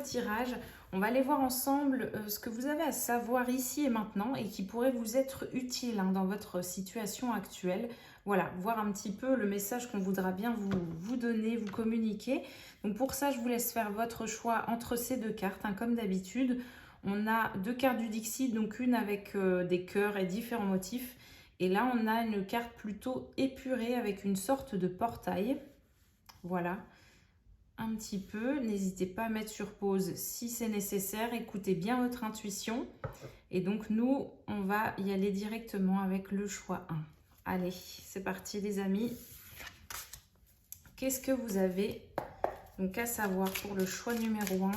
tirage. On va aller voir ensemble ce que vous avez à savoir ici et maintenant et qui pourrait vous être utile dans votre situation actuelle. Voilà, voir un petit peu le message qu'on voudra bien vous donner, vous communiquer. Donc pour ça, je vous laisse faire votre choix entre ces deux cartes, comme d'habitude. On a deux cartes du Dixit, donc une avec des cœurs et différents motifs. Et là, on a une carte plutôt épurée avec une sorte de portail. Voilà, un petit peu. N'hésitez pas à mettre sur pause si c'est nécessaire. Écoutez bien votre intuition. Et donc, nous, on va y aller directement avec le choix 1. Allez, c'est parti les amis. Qu'est-ce que vous avez donc à savoir pour le choix numéro 1?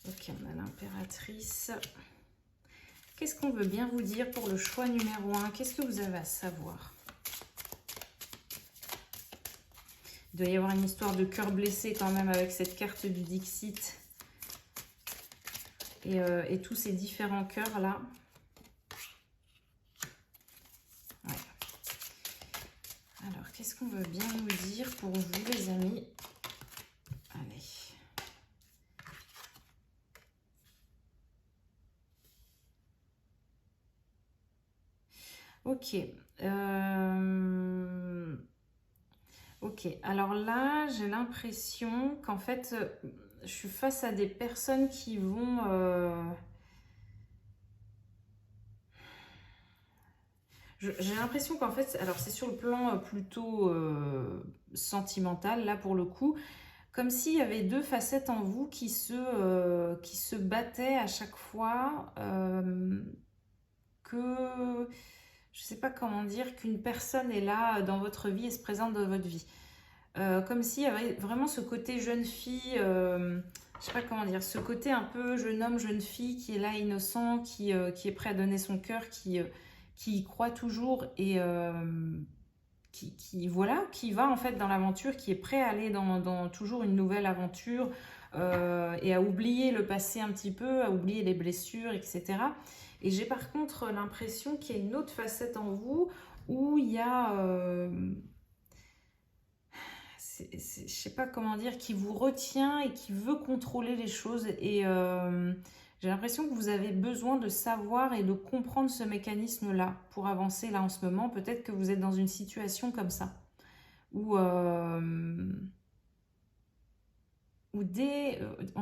Ok, on a l'impératrice. Qu'est-ce qu'on veut bien vous dire pour le choix numéro 1? Qu'est-ce que vous avez à savoir? Il doit y avoir une histoire de cœur blessé quand même avec cette carte du Dixit. Et tous ces différents cœurs là. Ouais. Alors, qu'est-ce qu'on veut bien nous dire pour vous les amis? Allez. Ok. Ok, alors là, j'ai l'impression qu'en fait, je suis face à des personnes qui vont... J'ai l'impression qu'en fait, alors c'est sur le plan plutôt sentimental, là pour le coup, comme s'il y avait deux facettes en vous qui se battaient à chaque fois que... Je ne sais pas comment dire, qu'une personne est là dans votre vie et se présente dans votre vie. Comme s'il y avait vraiment ce côté jeune fille, je sais pas comment dire, ce côté un peu jeune homme, jeune fille qui est là innocent, qui est prêt à donner son cœur, qui y croit toujours et voilà, qui va en fait dans l'aventure, qui est prêt à aller dans toujours une nouvelle aventure et à oublier le passé un petit peu, à oublier les blessures, etc. Et j'ai par contre l'impression qu'il y a une autre facette en vous où il y a... je sais pas comment dire, qui vous retient et qui veut contrôler les choses. Et j'ai l'impression que vous avez besoin de savoir et de comprendre ce mécanisme-là pour avancer là en ce moment. Peut-être que vous êtes dans une situation comme ça. Où en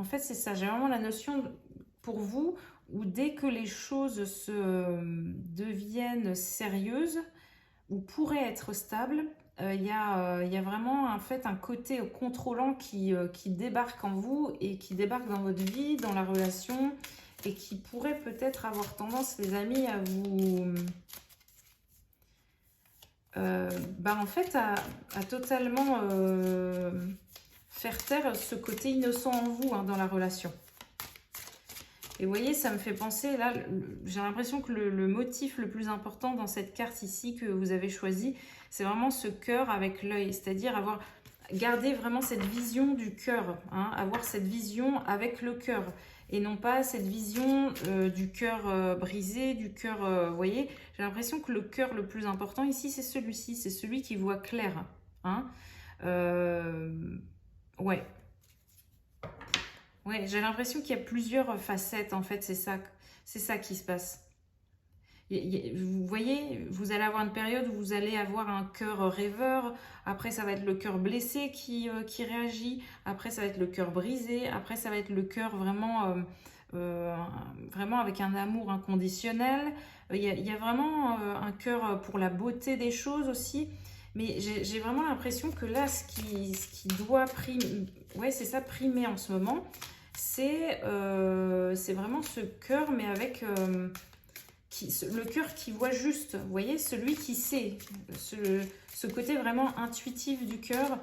fait, c'est ça, j'ai vraiment la notion pour vous où dès que les choses deviennent sérieuses ou pourraient être stables, il y a vraiment en fait un côté contrôlant qui débarque en vous et qui débarque dans votre vie, dans la relation et qui pourrait peut-être avoir tendance, les amis, à vous... en fait, à totalement faire taire ce côté innocent en vous dans la relation. Et vous voyez, ça me fait penser, là, j'ai l'impression que le motif le plus important dans cette carte ici que vous avez choisi, c'est vraiment ce cœur avec l'œil, c'est-à-dire garder vraiment cette vision du cœur, avoir cette vision avec le cœur, et non pas cette vision du cœur brisé, du cœur, vous voyez, j'ai l'impression que le cœur le plus important ici, c'est celui-ci, c'est celui qui voit clair. Ouais. Ouais, j'ai l'impression qu'il y a plusieurs facettes, en fait, c'est ça qui se passe. Vous voyez, vous allez avoir une période où vous allez avoir un cœur rêveur, après ça va être le cœur blessé qui réagit, après ça va être le cœur brisé, après ça va être le cœur vraiment, vraiment avec un amour inconditionnel. Il y a vraiment un cœur pour la beauté des choses aussi, mais j'ai vraiment l'impression que là, ce qui doit primer, ouais, c'est ça, primer en ce moment, c'est vraiment ce cœur, mais avec le cœur qui voit juste, vous voyez, celui qui sait, ce côté vraiment intuitif du cœur,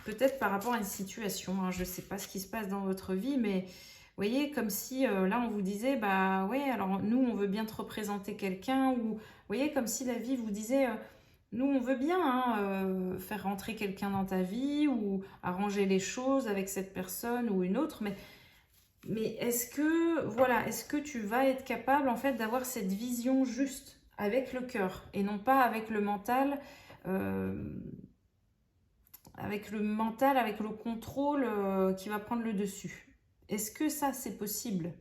peut-être par rapport à une situation, je ne sais pas ce qui se passe dans votre vie, mais vous voyez, comme si là on vous disait, bah ouais, alors nous on veut bien te représenter quelqu'un, ou vous voyez, comme si la vie vous disait... nous, on veut bien faire rentrer quelqu'un dans ta vie ou arranger les choses avec cette personne ou une autre, mais est-ce que tu vas être capable en fait d'avoir cette vision juste avec le cœur et non pas avec le mental avec le mental, avec le contrôle qui va prendre le dessus. Est-ce que ça, c'est possible?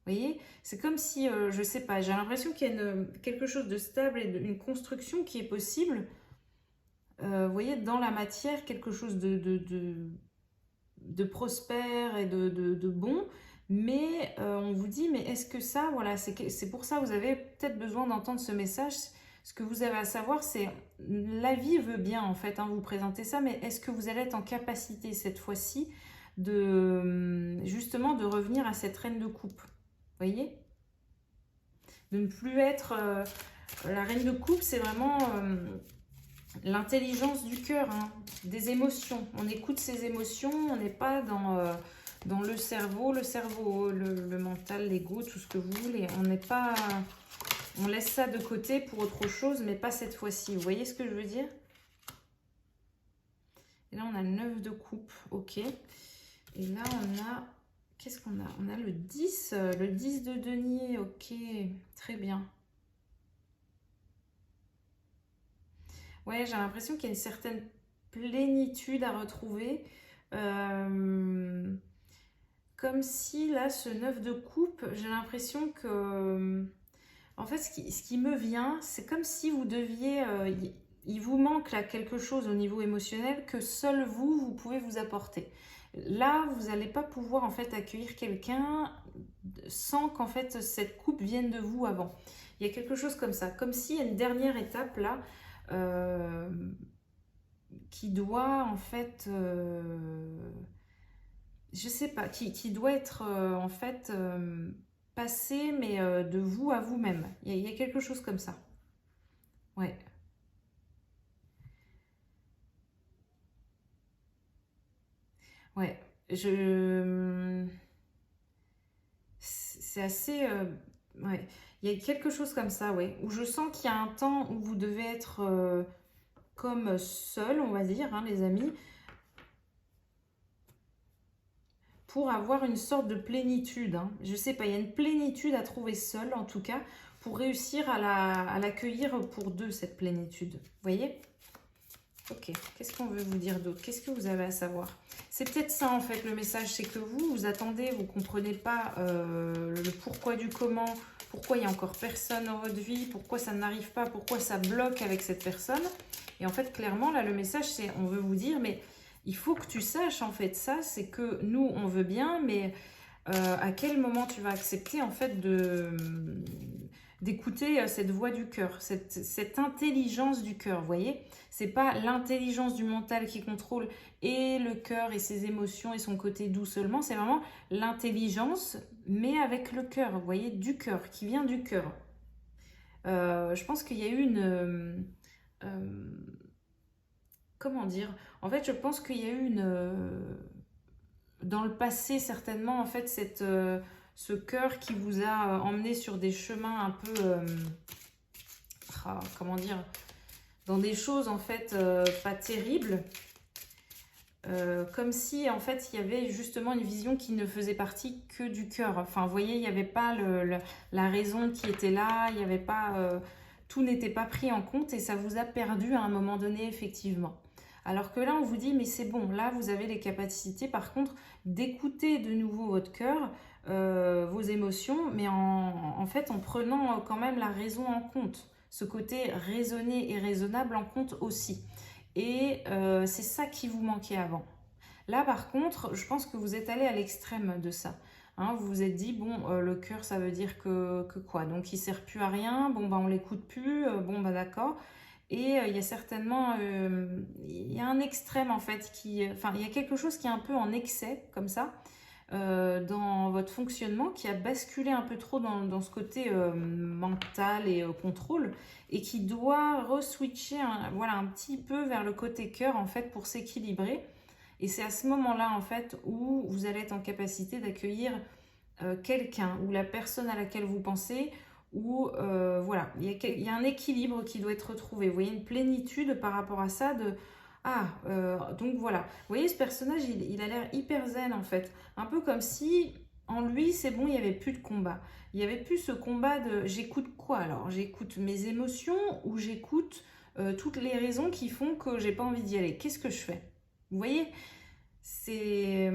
Vous voyez, c'est comme si, je sais pas, j'ai l'impression qu'il y a quelque chose de stable et une construction qui est possible. Vous voyez, dans la matière, quelque chose de prospère et de bon. Mais on vous dit, mais est-ce que ça, voilà, c'est pour ça que vous avez peut-être besoin d'entendre ce message. Ce que vous avez à savoir, c'est la vie veut bien en fait vous présenter ça, mais est-ce que vous allez être en capacité cette fois-ci de justement de revenir à cette reine de coupe? Vous voyez, de ne plus être la reine de coupe, c'est vraiment l'intelligence du cœur, des émotions. On écoute ses émotions, on n'est pas dans le cerveau, le mental, l'ego, tout ce que vous voulez. On n'est pas, on laisse ça de côté pour autre chose, mais pas cette fois-ci. Vous voyez ce que je veux dire? Et là, on a le 9 de coupe, ok. Et là, on a... Qu'est-ce qu'on a? On a le 10 de denier, ok, très bien. Ouais, j'ai l'impression qu'il y a une certaine plénitude à retrouver. Comme si, là, ce 9 de coupe, j'ai l'impression que... En fait, ce qui me vient, c'est comme si vous deviez... il vous manque là quelque chose au niveau émotionnel que seul vous pouvez vous apporter. Là, vous n'allez pas pouvoir en fait accueillir quelqu'un sans qu'en fait cette coupe vienne de vous avant. Il y a quelque chose comme ça, comme s'il y a une dernière étape là qui doit en fait, je sais pas, qui doit être en fait passée, mais de vous à vous-même. Il y a quelque chose comme ça. Ouais. Ouais, c'est assez... ouais. Il y a quelque chose comme ça, ouais, où je sens qu'il y a un temps où vous devez être comme seul, on va dire, les amis, pour avoir une sorte de plénitude. Je sais pas, il y a une plénitude à trouver seul, en tout cas, pour réussir à l'accueillir pour deux, cette plénitude. Vous voyez? Ok, qu'est-ce qu'on veut vous dire d'autre? Qu'est-ce que vous avez à savoir? C'est peut-être ça en fait le message, c'est que vous attendez, vous ne comprenez pas le pourquoi du comment, pourquoi il n'y a encore personne dans votre vie, pourquoi ça n'arrive pas, pourquoi ça bloque avec cette personne. Et en fait, clairement, là, le message, c'est on veut vous dire, mais il faut que tu saches en fait ça, c'est que nous, on veut bien, mais à quel moment tu vas accepter en fait d'écouter cette voix du cœur, cette intelligence du cœur, vous voyez? C'est pas l'intelligence du mental qui contrôle et le cœur et ses émotions et son côté doux seulement, c'est vraiment l'intelligence, mais avec le cœur, vous voyez, du cœur, qui vient du cœur. Je pense qu'il y a eu une... comment dire? En fait, je pense qu'il y a eu une... dans le passé, certainement, en fait, ce cœur qui vous a emmené sur des chemins un peu... comment dire? Dans des choses, en fait, pas terribles. Comme si, en fait, il y avait justement une vision qui ne faisait partie que du cœur. Enfin, vous voyez, il n'y avait pas la raison qui était là, il n'y avait pas... tout n'était pas pris en compte et ça vous a perdu à un moment donné, effectivement. Alors que là, on vous dit, mais c'est bon, là, vous avez les capacités, par contre, d'écouter de nouveau votre cœur, vos émotions, mais en fait, en prenant quand même la raison en compte. Ce côté raisonné et raisonnable en compte aussi. Et c'est ça qui vous manquait avant. Là, par contre, je pense que vous êtes allé à l'extrême de ça. Vous vous êtes dit, bon, le cœur, ça veut dire que quoi? Donc, il ne sert plus à rien, bon, bah, on ne l'écoute plus, bon, bah, d'accord. Et il y a certainement, il y a un extrême en fait, enfin il y a quelque chose qui est un peu en excès comme ça dans votre fonctionnement qui a basculé un peu trop dans ce côté mental et contrôle et qui doit re-switcher voilà, un petit peu vers le côté cœur en fait pour s'équilibrer. Et c'est à ce moment-là en fait où vous allez être en capacité d'accueillir quelqu'un ou la personne à laquelle vous pensez où voilà, il y a un équilibre qui doit être retrouvé. Vous voyez, une plénitude par rapport à ça de... donc voilà. Vous voyez, ce personnage, il a l'air hyper zen en fait. Un peu comme si, en lui, c'est bon, il n'y avait plus de combat. Il n'y avait plus ce combat de... J'écoute quoi alors? J'écoute mes émotions ou j'écoute toutes les raisons qui font que j'ai pas envie d'y aller? Qu'est-ce que je fais? Vous voyez, c'est,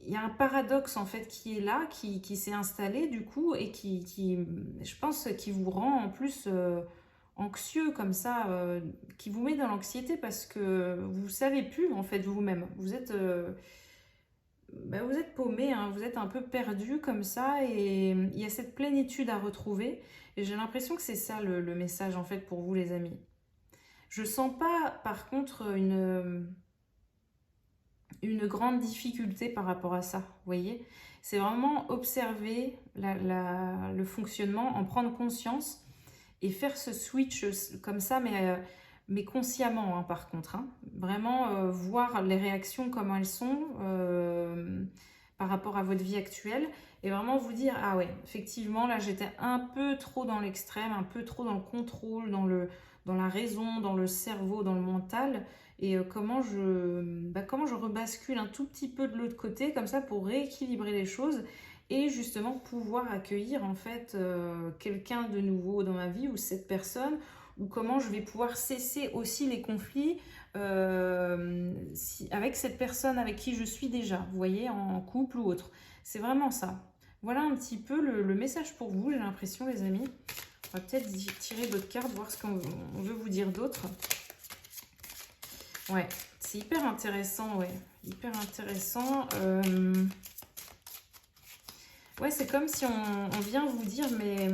il y a un paradoxe en fait qui est là, qui s'est installé du coup et je pense, qui vous rend en plus anxieux comme ça, qui vous met dans l'anxiété parce que vous savez plus en fait vous-même. Vous êtes paumé, hein, vous êtes un peu perdu comme ça et il y a cette plénitude à retrouver. Et j'ai l'impression que c'est ça le message en fait pour vous les amis. Je sens pas par contre une grande difficulté par rapport à ça, vous voyez. C'est vraiment observer le fonctionnement, en prendre conscience et faire ce switch comme ça, mais consciemment, hein, par contre. Hein. Vraiment voir les réactions, comment elles sont par rapport à votre vie actuelle. Et vraiment vous dire, ah ouais, effectivement, là, j'étais un peu trop dans l'extrême, un peu trop dans le contrôle, dans la raison, dans le cerveau, dans le mental. Et comment je rebascule un tout petit peu de l'autre côté, comme ça, pour rééquilibrer les choses et justement pouvoir accueillir en fait quelqu'un de nouveau dans ma vie ou cette personne, ou comment je vais pouvoir cesser aussi les conflits avec cette personne avec qui je suis déjà, vous voyez, en couple ou autre. C'est vraiment ça. Voilà un petit peu le message pour vous, j'ai l'impression les amis. On va peut-être tirer d'autres cartes, voir ce qu'on veut vous dire d'autre. Ouais, c'est hyper intéressant, ouais. Hyper intéressant. Ouais, c'est comme si on vient vous dire, mais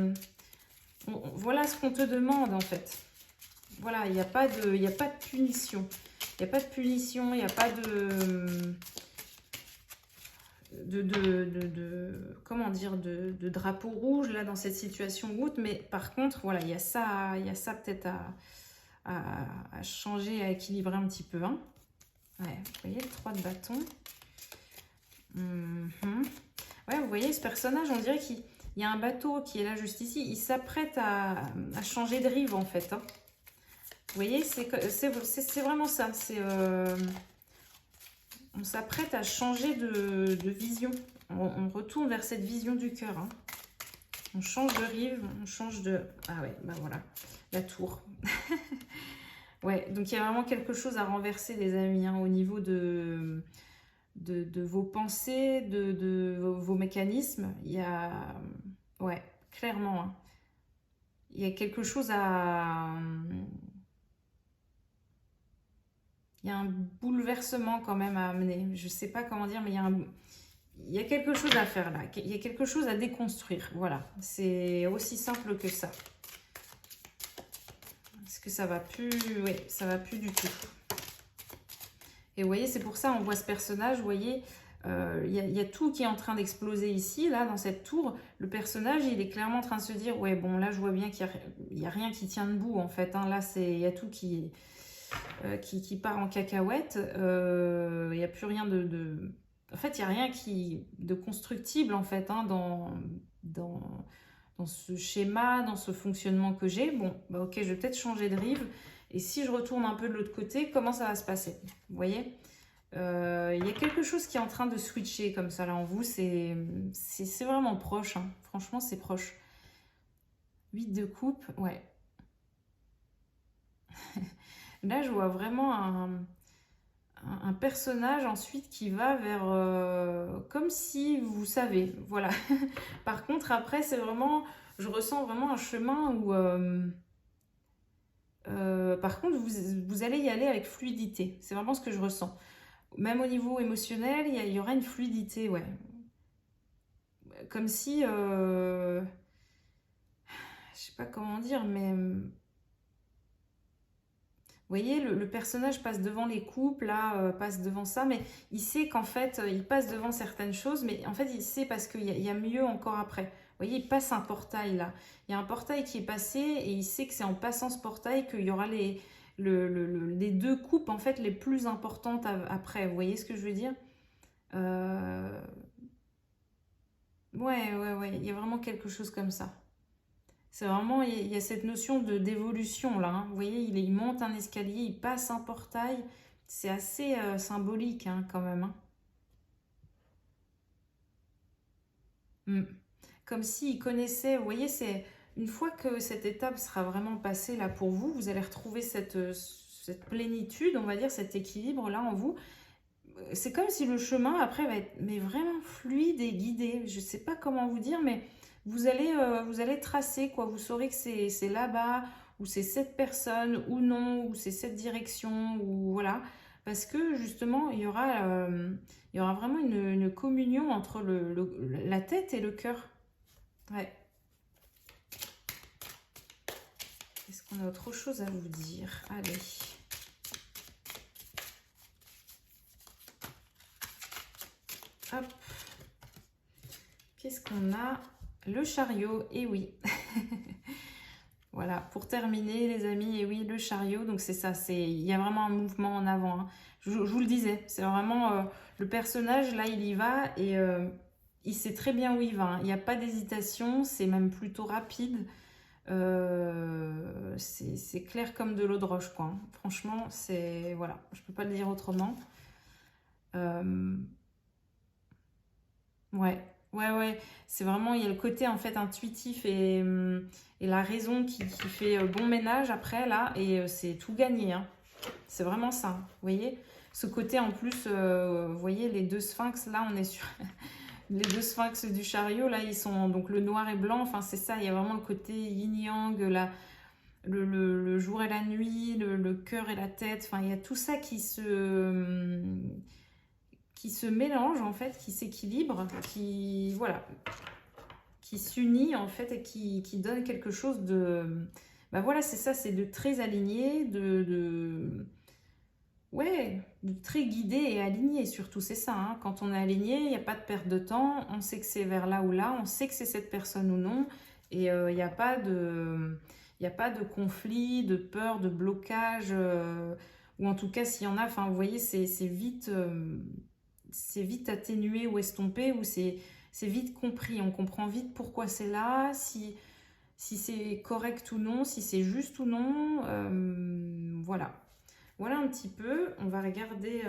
voilà ce qu'on te demande en fait. Voilà, il n'y a pas de punition. Il n'y a pas de punition, il n'y a pas comment dire, de drapeau rouge là dans cette situation ou autre. Mais par contre, voilà, il y a ça peut-être à changer, à équilibrer un petit peu. Hein. Ouais, vous voyez, le 3 de bâton. Ouais, vous voyez, ce personnage, on dirait qu'il y a un bateau qui est là juste ici. Il s'apprête à changer de rive, en fait. Hein. Vous voyez, c'est vraiment ça. On s'apprête à changer de vision. On retourne vers cette vision du cœur. Hein. On change de rive, on change de... Ah ouais, bah voilà, la tour. Ouais, donc il y a vraiment quelque chose à renverser, les amis, hein, au niveau de vos pensées, de vos mécanismes. Il y a... Ouais, clairement. Hein. Il y a quelque chose à... Il y a un bouleversement quand même à amener. Je ne sais pas comment dire, mais il y a quelque chose à faire là. Il y a quelque chose à déconstruire. Voilà, c'est aussi simple que ça. Est-ce que ça va plus? Oui, ça va plus du tout. Et vous voyez, c'est pour ça on voit ce personnage, vous voyez, il y a tout qui est en train d'exploser ici, là, dans cette tour. Le personnage, il est clairement en train de se dire, ouais, bon, là, je vois bien qu'il n'y a rien qui tient debout, en fait. Hein. Là, il y a tout qui part en cacahuète. Il n'y a plus rien En fait, il n'y a rien de constructible, en fait, hein, dans ce schéma, dans ce fonctionnement que j'ai. Bon, bah ok, je vais peut-être changer de rive. Et si je retourne un peu de l'autre côté, comment ça va se passer? Vous voyez, il y a quelque chose qui est en train de switcher comme ça là en vous. C'est vraiment proche. Hein. Franchement, c'est proche. 8 de coupe, ouais. Là, je vois vraiment un personnage ensuite qui va vers... comme si vous savez, voilà. Par contre, après, c'est vraiment... Je ressens vraiment un chemin où... par contre, vous allez y aller avec fluidité. C'est vraiment ce que je ressens. Même au niveau émotionnel, il y aura une fluidité, ouais. Comme si... je sais pas comment dire, mais... Vous voyez, le personnage passe devant les couples, là, passe devant ça, mais il sait qu'en fait, il passe devant certaines choses, mais en fait, il sait parce qu'il y a mieux encore après. Vous voyez, il passe un portail, là. Il y a un portail qui est passé, et il sait que c'est en passant ce portail qu'il y aura les deux coupes, en fait, les plus importantes après. Vous voyez ce que je veux dire? Ouais, il y a vraiment quelque chose comme ça. C'est vraiment, il y a cette notion d'évolution là. Hein. Vous voyez, il monte un escalier, il passe un portail. C'est assez symbolique hein, quand même. Hein. Comme s'il connaissait, vous voyez, c'est une fois que cette étape sera vraiment passée là pour vous, vous allez retrouver cette plénitude, on va dire, cet équilibre-là en vous. C'est comme si le chemin, après, va être mais vraiment fluide et guidé. Je ne sais pas comment vous dire, mais vous allez tracer, quoi. Vous saurez que c'est là-bas, ou c'est cette personne, ou non, ou c'est cette direction, ou voilà. Parce que, justement, il y aura vraiment une communion entre la tête et le cœur. Ouais. Est-ce qu'on a autre chose à vous dire? Allez. Hop. Qu'est-ce qu'on a? Le chariot, et oui. Voilà, pour terminer les amis, et oui, le chariot, donc c'est ça, il y a vraiment un mouvement en avant. Hein. Je vous le disais, c'est vraiment le personnage, là, il y va et il sait très bien où il va. Hein. Il n'y a pas d'hésitation, c'est même plutôt rapide. C'est clair comme de l'eau de roche, quoi. Hein. Franchement, c'est... Voilà, je peux pas le dire autrement. Ouais, c'est vraiment, il y a le côté en fait intuitif et la raison qui fait bon ménage après là, et c'est tout gagné, hein. C'est vraiment ça, vous voyez. Ce côté en plus, vous voyez les deux sphinx, là on est sur les deux sphinx du chariot, là ils sont donc le noir et blanc, enfin c'est ça, il y a vraiment le côté yin-yang, le jour et la nuit, le cœur et la tête, enfin il y a tout ça qui se mélange en fait, qui s'équilibre, voilà, qui s'unit en fait et qui donne quelque chose de... Bah voilà, c'est ça, c'est de très aligné, ouais, de très guidé et aligné surtout, c'est ça. Hein. Quand on est aligné, il n'y a pas de perte de temps, on sait que c'est vers là ou là, on sait que c'est cette personne ou non, et il n'y a pas de... Il n'y a pas de conflit, de peur, de blocage, ou en tout cas s'il y en a, enfin vous voyez, c'est vite atténué ou estompé, ou c'est vite compris. On comprend vite pourquoi c'est là, si c'est correct ou non, si c'est juste ou non. Voilà. Voilà un petit peu. On va regarder...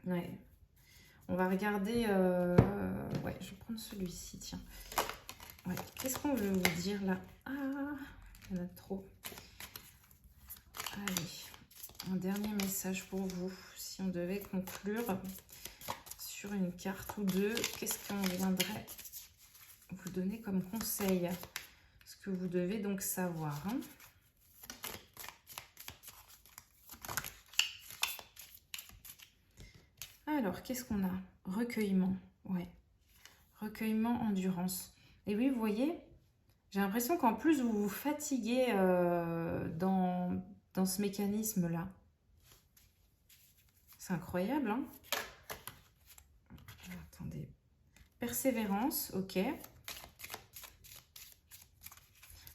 ouais. On va regarder... ouais, je vais prendre celui-ci, tiens. Ouais. Qu'est-ce qu'on veut vous dire là? Ah, il y en a trop. Allez, un dernier message pour vous. Si on devait conclure sur une carte ou deux, qu'est-ce qu'on viendrait vous donner comme conseil? Ce que vous devez donc savoir. Hein. Alors, qu'est-ce qu'on a? Recueillement. Ouais. Recueillement, endurance. Et oui, vous voyez, j'ai l'impression qu'en plus, vous vous fatiguez dans ce mécanisme-là. C'est incroyable, hein? Attendez. Persévérance, ok.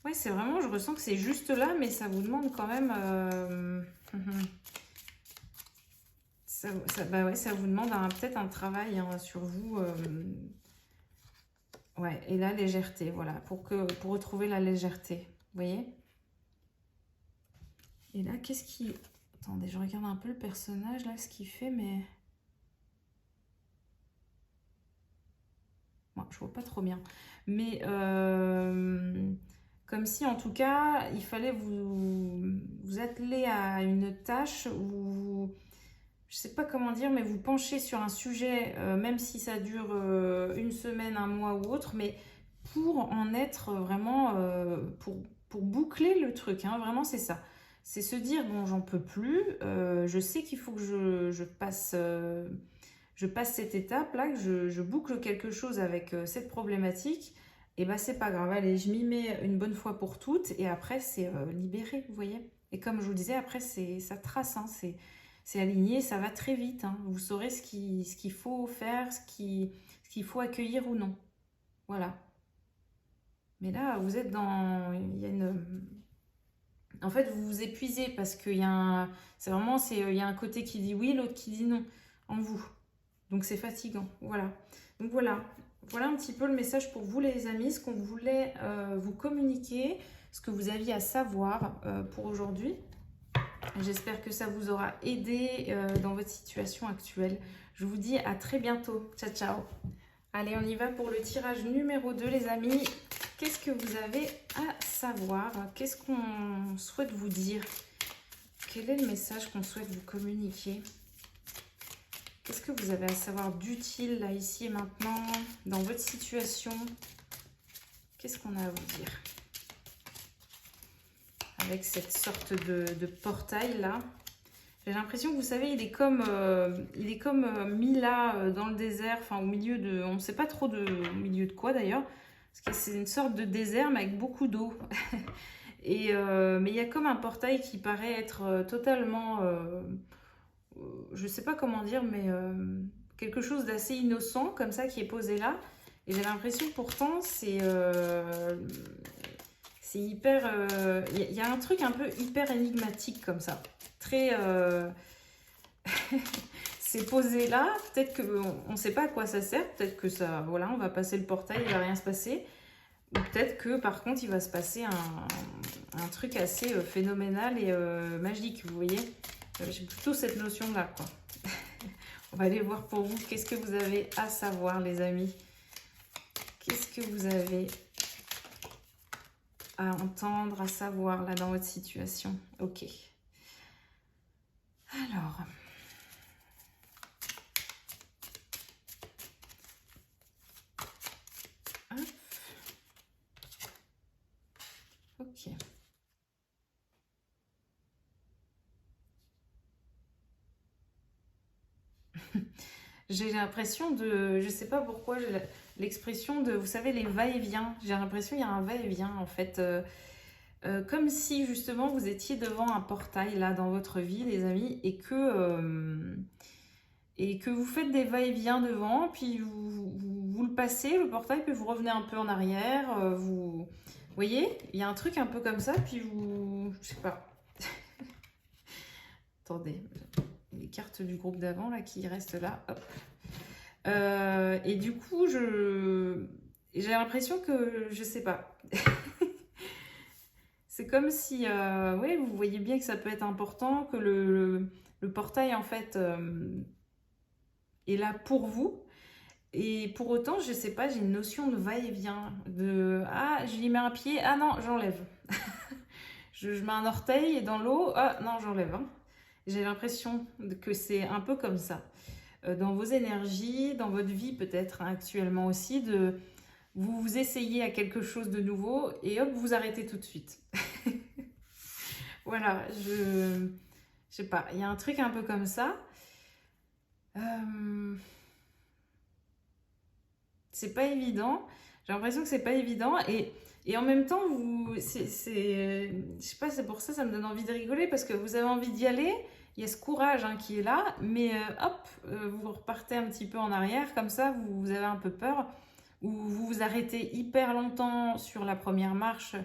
Ouais, c'est vraiment, je ressens que c'est juste là, mais ça vous demande quand même... bah ouais, ça vous demande peut-être un travail hein, sur vous. Ouais, et la légèreté, voilà, pour retrouver la légèreté, vous voyez? Et là, qu'est-ce qui... Attendez, je regarde un peu le personnage, là, ce qu'il fait, mais... Bon, je vois pas trop bien. Mais comme si, en tout cas, il fallait vous atteler à une tâche où... Je sais pas comment dire, mais vous penchez sur un sujet, même si ça dure une semaine, un mois ou autre, mais pour en être vraiment... pour boucler le truc, hein, vraiment, c'est ça. C'est se dire, bon, j'en peux plus, je sais qu'il faut que je passe cette étape-là, que je boucle quelque chose avec cette problématique, et bah c'est pas grave, allez, je m'y mets une bonne fois pour toutes, et après, c'est libéré, vous voyez. Et comme je vous disais, après, ça trace, hein, c'est aligné, ça va très vite, hein. Vous saurez ce qu'il faut faire, ce qu'il faut accueillir ou non. Voilà. Mais là, vous êtes dans... Il y a une... En fait, vous vous épuisez parce qu'il y a un... il y a un côté qui dit oui, l'autre qui dit non en vous. Donc, c'est fatigant. Voilà. Donc, voilà. Voilà un petit peu le message pour vous, les amis, ce qu'on voulait vous communiquer, ce que vous aviez à savoir pour aujourd'hui. J'espère que ça vous aura aidé dans votre situation actuelle. Je vous dis à très bientôt. Ciao, ciao. Allez, on y va pour le tirage numéro 2, les amis. Qu'est-ce que vous avez à savoir? Qu'est-ce qu'on souhaite vous dire? quel est le message qu'on souhaite vous communiquer? Qu'est-ce que vous avez à savoir d'utile, là, ici et maintenant, dans votre situation? Qu'est-ce qu'on a à vous dire? Avec cette sorte de portail, là. J'ai l'impression que, vous savez, il est comme mis là, dans le désert, enfin, au milieu de... On ne sait pas trop au milieu de quoi, d'ailleurs. Parce que c'est une sorte de désert, mais avec beaucoup d'eau. Mais il y a comme un portail qui paraît être totalement... je sais pas comment dire, mais quelque chose d'assez innocent, comme ça, qui est posé là. Et j'ai l'impression, pourtant, c'est hyper... Il y a un truc un peu hyper énigmatique, comme ça. Très... c'est posé là, peut-être qu'on ne sait pas à quoi ça sert, peut-être que ça... Voilà, on va passer le portail, il ne va rien se passer. Ou peut-être que, par contre, il va se passer un truc assez phénoménal et magique, vous voyez. J'ai plutôt cette notion-là, quoi. On va aller voir pour vous. Qu'est-ce que vous avez à savoir, les amis? Qu'est-ce que vous avez à entendre, à savoir, là, dans votre situation? Ok. Alors... Hop. Ok. J'ai l'impression de... Je sais pas pourquoi, j'ai l'expression de... Vous savez, les va-et-vient. J'ai l'impression qu'il y a un va-et-vient, en fait. Comme si, justement, vous étiez devant un portail, là, dans votre vie, les amis, et que vous faites des va-et-vient devant, puis vous le passez, le portail, puis vous revenez un peu en arrière. Vous voyez, il y a un truc un peu comme ça, puis vous... Je sais pas. Attendez, les cartes du groupe d'avant là qui restent là. Hop. Et du coup, j'ai l'impression que je sais pas. C'est comme si, oui, vous voyez bien que ça peut être important, que le portail en fait est là pour vous. Et pour autant, je sais pas, j'ai une notion de va-et-vient, de ah, je lui mets un pied, ah non, j'enlève. je mets un orteil dans l'eau, ah non, j'enlève. Hein. J'ai l'impression que c'est un peu comme ça. Dans vos énergies, dans votre vie peut-être hein, actuellement aussi, vous essayez à quelque chose de nouveau et hop, vous arrêtez tout de suite. Voilà, je sais pas, il y a un truc un peu comme ça. C'est pas évident. J'ai l'impression que c'est pas évident et en même temps, je sais pas, c'est pour ça, ça me donne envie de rigoler parce que vous avez envie d'y aller. Il y a ce courage hein, qui est là, mais hop, vous repartez un petit peu en arrière, comme ça, vous avez un peu peur, ou vous vous arrêtez hyper longtemps sur la première marche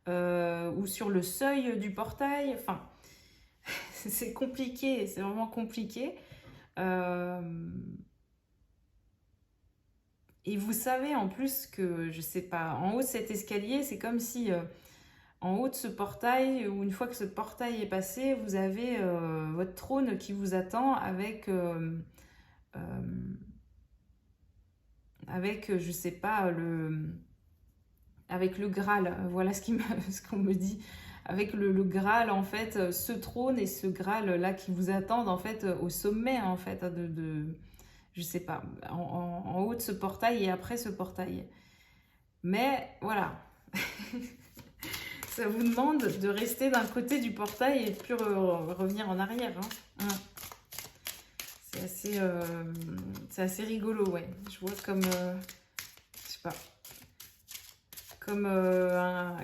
ou sur le seuil du portail. Enfin, c'est compliqué, c'est vraiment compliqué. Et vous savez en plus que, je sais pas, en haut de cet escalier, c'est comme si en haut de ce portail, ou une fois que ce portail est passé, vous avez votre trône qui vous attend avec je sais pas, avec le Graal. Voilà ce qu'on me dit. Avec le Graal, en fait, ce trône et ce Graal là qui vous attendent en fait au sommet en fait je sais pas, en haut de ce portail et après ce portail. Mais voilà, ça vous demande de rester d'un côté du portail et de plus revenir en arrière. Hein. C'est assez rigolo, ouais. Je vois comme, je sais pas, comme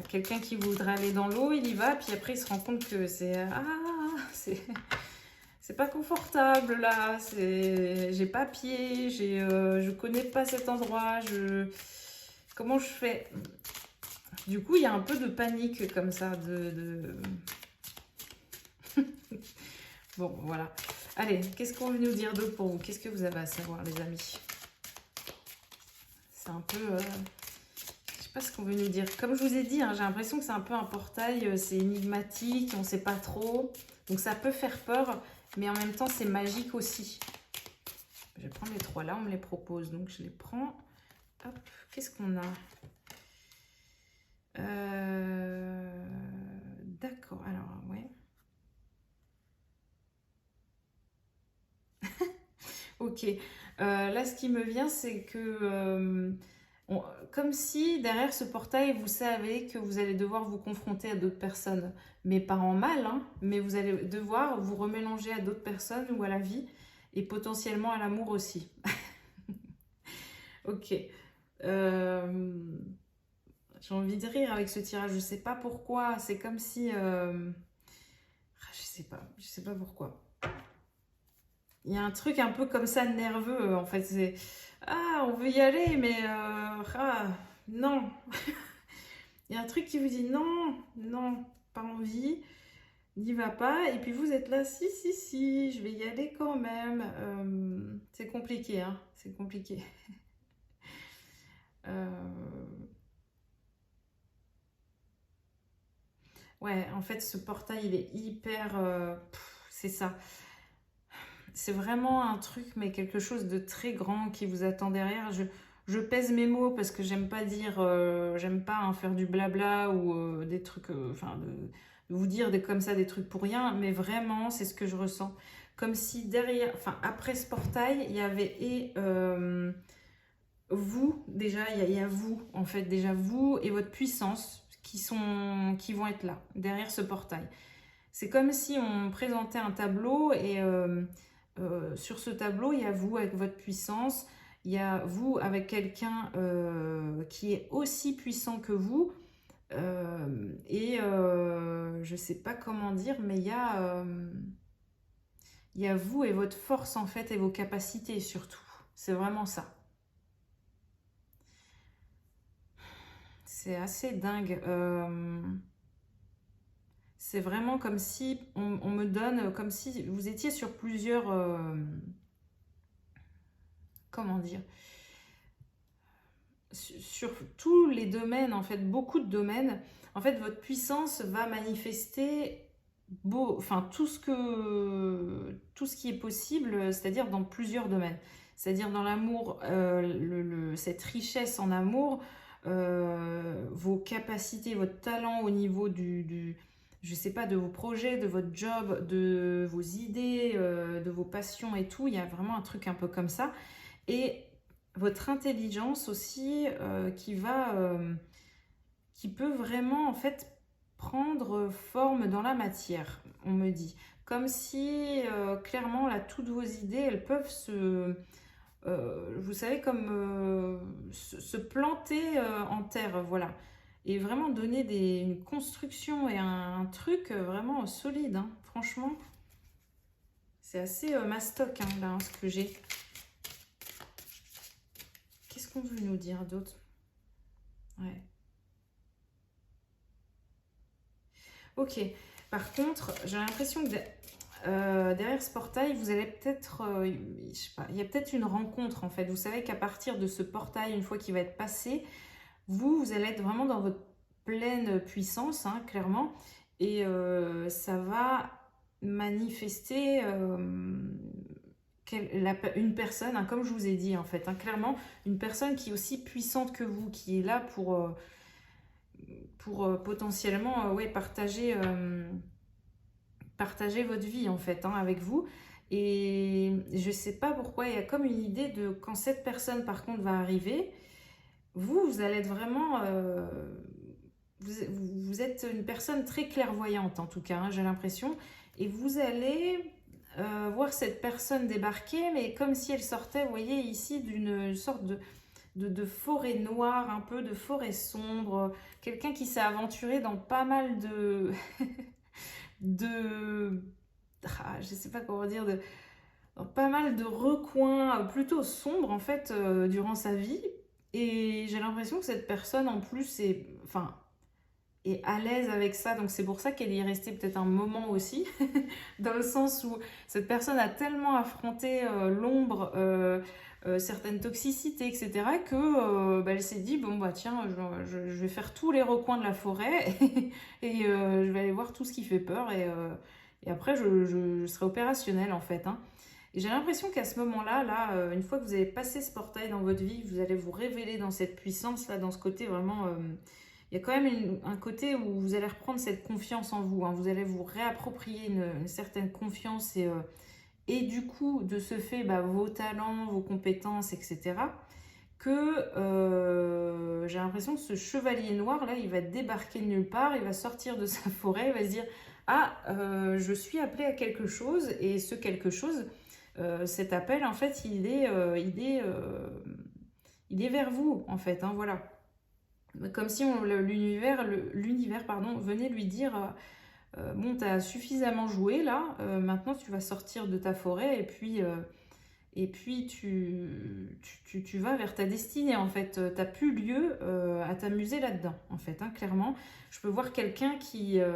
quelqu'un qui voudrait aller dans l'eau, il y va, puis après il se rend compte que c'est pas confortable là, j'ai pas pied, je connais pas cet endroit, comment je fais? Du coup, il y a un peu de panique comme ça, Bon, voilà. Allez, qu'est-ce qu'on veut nous dire d'autre pour vous? Qu'est-ce que vous avez à savoir, les amis? C'est un peu... je sais pas ce qu'on veut nous dire. Comme je vous ai dit, hein, j'ai l'impression que c'est un peu un portail, c'est énigmatique, on sait pas trop. Donc ça peut faire peur, mais en même temps, c'est magique aussi. Je vais prendre les trois là, on me les propose, donc je les prends. Hop, qu'est-ce qu'on a? D'accord, alors, ouais. Ok. Là, ce qui me vient, c'est que comme si derrière ce portail, vous savez que vous allez devoir vous confronter à d'autres personnes, mais pas en mal, hein, mais vous allez devoir vous remélanger à d'autres personnes ou à la vie et potentiellement à l'amour aussi. Ok. Euh, j'ai envie de rire avec ce tirage, je sais pas pourquoi, c'est comme si... je sais pas pourquoi. Il y a un truc un peu comme ça nerveux, en fait, c'est... Ah, on veut y aller, mais... non. Il y a un truc qui vous dit non, non, pas envie, n'y va pas. Et puis vous êtes là, si, si, si, je vais y aller quand même. C'est compliqué, hein, c'est compliqué. Euh, Ouais, en fait, ce portail, il est hyper... c'est ça. C'est vraiment un truc, mais quelque chose de très grand qui vous attend derrière. Je pèse mes mots parce que j'aime pas dire, j'aime pas hein, faire du blabla ou des trucs, enfin, de vous dire comme ça des trucs pour rien, mais vraiment, c'est ce que je ressens. Comme si derrière, enfin, après ce portail, il y avait vous, déjà, il y a vous, en fait, déjà vous et votre puissance qui vont être là, derrière ce portail. C'est comme si on présentait un tableau et sur ce tableau, il y a vous avec votre puissance, il y a vous avec quelqu'un qui est aussi puissant que vous. Je ne sais pas comment dire, mais il y a vous et votre force en fait et vos capacités surtout. C'est vraiment ça. C'est assez dingue. C'est vraiment comme si on me donne, comme si vous étiez sur plusieurs... comment dire, sur tous les domaines, en fait, beaucoup de domaines, en fait, votre puissance va manifester enfin, tout ce qui est possible, c'est-à-dire dans plusieurs domaines. C'est-à-dire dans l'amour, cette richesse en amour, vos capacités, votre talent au niveau je sais pas, de vos projets, de votre job, de vos idées, de vos passions et tout. Il y a vraiment un truc un peu comme ça. Et votre intelligence aussi qui peut vraiment en fait prendre forme dans la matière, on me dit. Comme si clairement là toutes vos idées elles peuvent vous savez comme se planter en terre, voilà. Et vraiment donner une construction et un truc vraiment solide, hein. Franchement, c'est assez mastoc hein, là, hein, ce que j'ai. Qu'est-ce qu'on veut nous dire d'autre? Ouais. Ok. Par contre, j'ai l'impression que derrière ce portail, vous allez peut-être, je sais pas, il y a peut-être une rencontre en fait. Vous savez qu'à partir de ce portail, une fois qu'il va être passé, vous allez être vraiment dans votre pleine puissance, hein, clairement, et ça va manifester une personne, hein, comme je vous ai dit en fait, hein, clairement, une personne qui est aussi puissante que vous, qui est là pour potentiellement ouais, partager votre vie en fait hein, avec vous. Et je sais pas pourquoi, il y a comme une idée de quand cette personne par contre va arriver, vous allez être vraiment... vous êtes une personne très clairvoyante en tout cas, hein, j'ai l'impression. Et vous allez voir cette personne débarquer, mais comme si elle sortait, vous voyez, ici d'une sorte de forêt noire, un peu de forêt sombre. Quelqu'un qui s'est aventuré dans pas mal de je sais pas comment dire, dans pas mal de recoins plutôt sombres en fait durant sa vie. Et j'ai l'impression que cette personne en plus enfin, est à l'aise avec ça, donc c'est pour ça qu'elle y est restée peut-être un moment aussi, dans le sens où cette personne a tellement affronté l'ombre, certaines toxicités, etc., que bah, elle s'est dit, bon bah tiens, je vais faire tous les recoins de la forêt et je vais aller voir tout ce qui fait peur et après je serai opérationnelle en fait. Hein. Et j'ai l'impression qu'à ce moment-là, une fois que vous avez passé ce portail dans votre vie, vous allez vous révéler dans cette puissance, là, dans ce côté vraiment... il y a quand même un côté où vous allez reprendre cette confiance en vous. Hein. Vous allez vous réapproprier une certaine confiance et du coup, de ce fait, bah, vos talents, vos compétences, etc., que j'ai l'impression que ce chevalier noir, là, il va débarquer de nulle part, il va sortir de sa forêt, il va se dire, ah, je suis appelé à quelque chose, et ce quelque chose, cet appel, en fait, il est vers vous, en fait, hein, voilà. Comme si l'univers, pardon, venait lui dire, bon, tu as suffisamment joué, là, maintenant tu vas sortir de ta forêt, et puis tu vas vers ta destinée, en fait. Tu n'as plus lieu à t'amuser là-dedans, en fait, hein, clairement. Je peux voir quelqu'un qui... je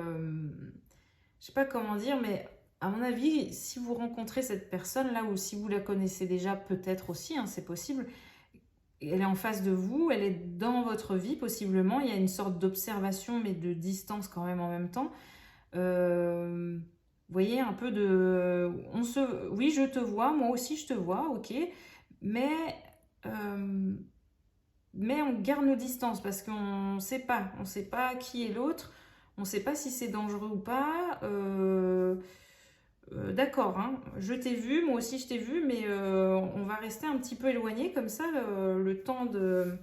sais pas comment dire, mais à mon avis, si vous rencontrez cette personne-là, ou si vous la connaissez déjà, peut-être aussi, hein, c'est possible, elle est en face de vous, elle est dans votre vie, possiblement. Il y a une sorte d'observation, mais de distance quand même en même temps. Vous voyez, un peu de... Oui, je te vois, moi aussi je te vois, ok, mais, euh, mais on garde nos distances parce qu'on ne sait pas qui est l'autre, on ne sait pas si c'est dangereux ou pas. D'accord, hein, je t'ai vu, moi aussi je t'ai vu, mais on va rester un petit peu éloigné comme ça, le temps de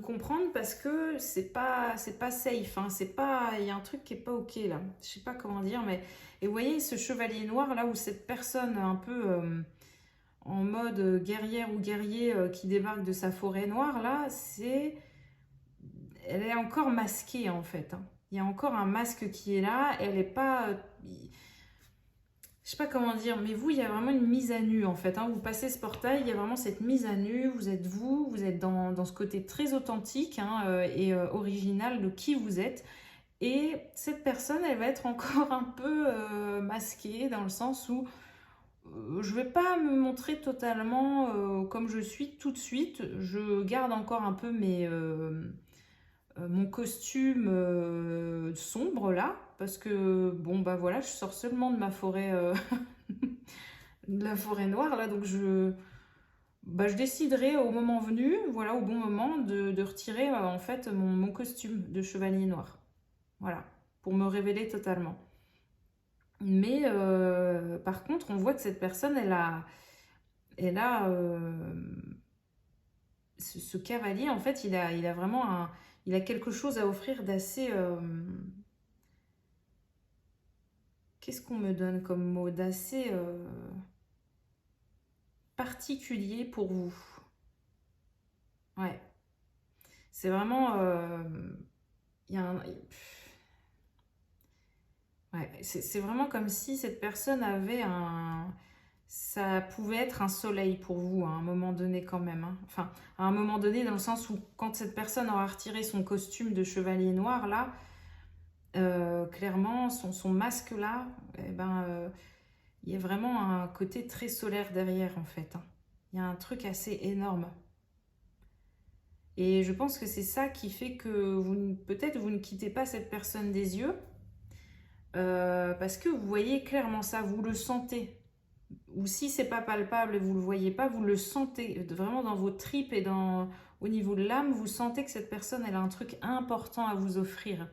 comprendre, parce que c'est pas safe, hein, c'est pas, il y a un truc qui est pas ok là, je sais pas comment dire, mais et vous voyez ce chevalier noir là, où cette personne un peu en mode guerrière ou guerrier qui débarque de sa forêt noire là, elle est encore masquée en fait, hein. Il y a encore un masque qui est là, elle est pas, je sais pas comment dire, mais vous, il y a vraiment une mise à nu en fait, hein. Vous passez ce portail, il y a vraiment cette mise à nu, vous êtes dans ce côté très authentique, hein, et original de qui vous êtes. Et cette personne, elle va être encore un peu masquée, dans le sens où je vais pas me montrer totalement comme je suis tout de suite. Je garde encore un peu mon costume sombre là, parce que bon bah voilà, je sors seulement de ma forêt, de la forêt noire là, donc je déciderai au moment venu, voilà, au bon moment, de retirer en fait mon costume de chevalier noir, voilà, pour me révéler totalement. Mais par contre, on voit que cette personne, elle a ce cavalier, en fait, il a vraiment il a quelque chose à offrir d'assez... qu'est-ce qu'on me donne comme mot? D'assez particulier pour vous. Ouais. C'est vraiment... il y a ouais, c'est vraiment comme si cette personne avait un... Ça pouvait être un soleil pour vous à un moment donné quand même, hein. Enfin, à un moment donné, dans le sens où quand cette personne aura retiré son costume de chevalier noir, là, clairement, son masque là, eh ben, il y a vraiment un côté très solaire derrière en fait, hein. Il y a un truc assez énorme. Et je pense que c'est ça qui fait que peut-être vous ne quittez pas cette personne des yeux, parce que vous voyez clairement ça, vous le sentez. Ou si c'est pas palpable et vous le voyez pas, vous le sentez vraiment dans vos tripes et au niveau de l'âme, vous sentez que cette personne, elle a un truc important à vous offrir.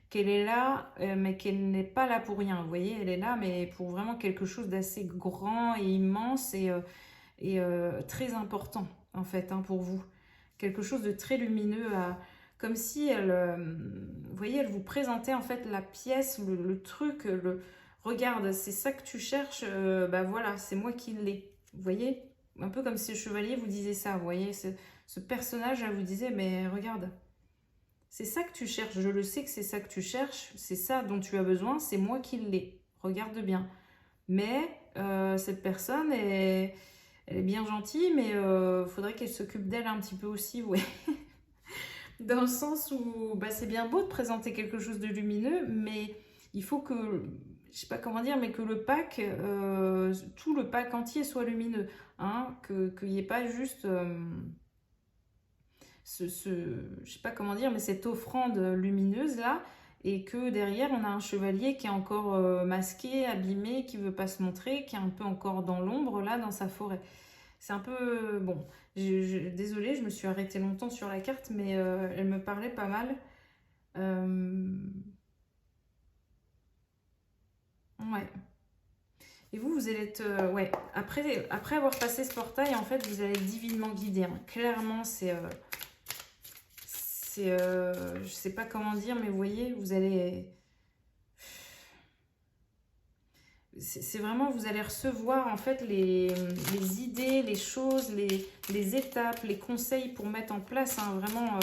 Qu'elle est là, mais qu'elle n'est pas là pour rien. Vous voyez, elle est là, mais pour vraiment quelque chose d'assez grand et immense et très important, en fait, hein, pour vous. Quelque chose de très lumineux, comme si elle, vous voyez, elle vous présentait en fait la pièce, le truc, regarde, c'est ça que tu cherches, bah voilà, c'est moi qui l'ai. Vous voyez, un peu comme si le chevalier vous disait ça, vous voyez, ce personnage, elle vous disait, mais regarde, c'est ça que tu cherches, je le sais que c'est ça que tu cherches, c'est ça dont tu as besoin, c'est moi qui l'ai. Regarde bien. Mais cette personne, elle est bien gentille, mais faudrait qu'elle s'occupe d'elle un petit peu aussi, ouais. Dans le sens où bah, c'est bien beau de présenter quelque chose de lumineux, mais il faut que, je sais pas comment dire, mais que le pack, tout le pack entier soit lumineux, hein, qu'il n'y ait pas juste je sais pas comment dire, mais cette offrande lumineuse là, et que derrière on a un chevalier qui est encore masqué, abîmé, qui veut pas se montrer, qui est un peu encore dans l'ombre là, dans sa forêt. C'est un peu... bon, désolée, je me suis arrêtée longtemps sur la carte, mais elle me parlait pas mal. Ouais. Et vous allez être... ouais, après avoir passé ce portail, en fait, vous allez être divinement guidé. Hein. Clairement, je sais pas comment dire, mais vous voyez, vous allez... C'est vraiment, vous allez recevoir en fait les idées, les choses, les étapes, les conseils pour mettre en place hein, vraiment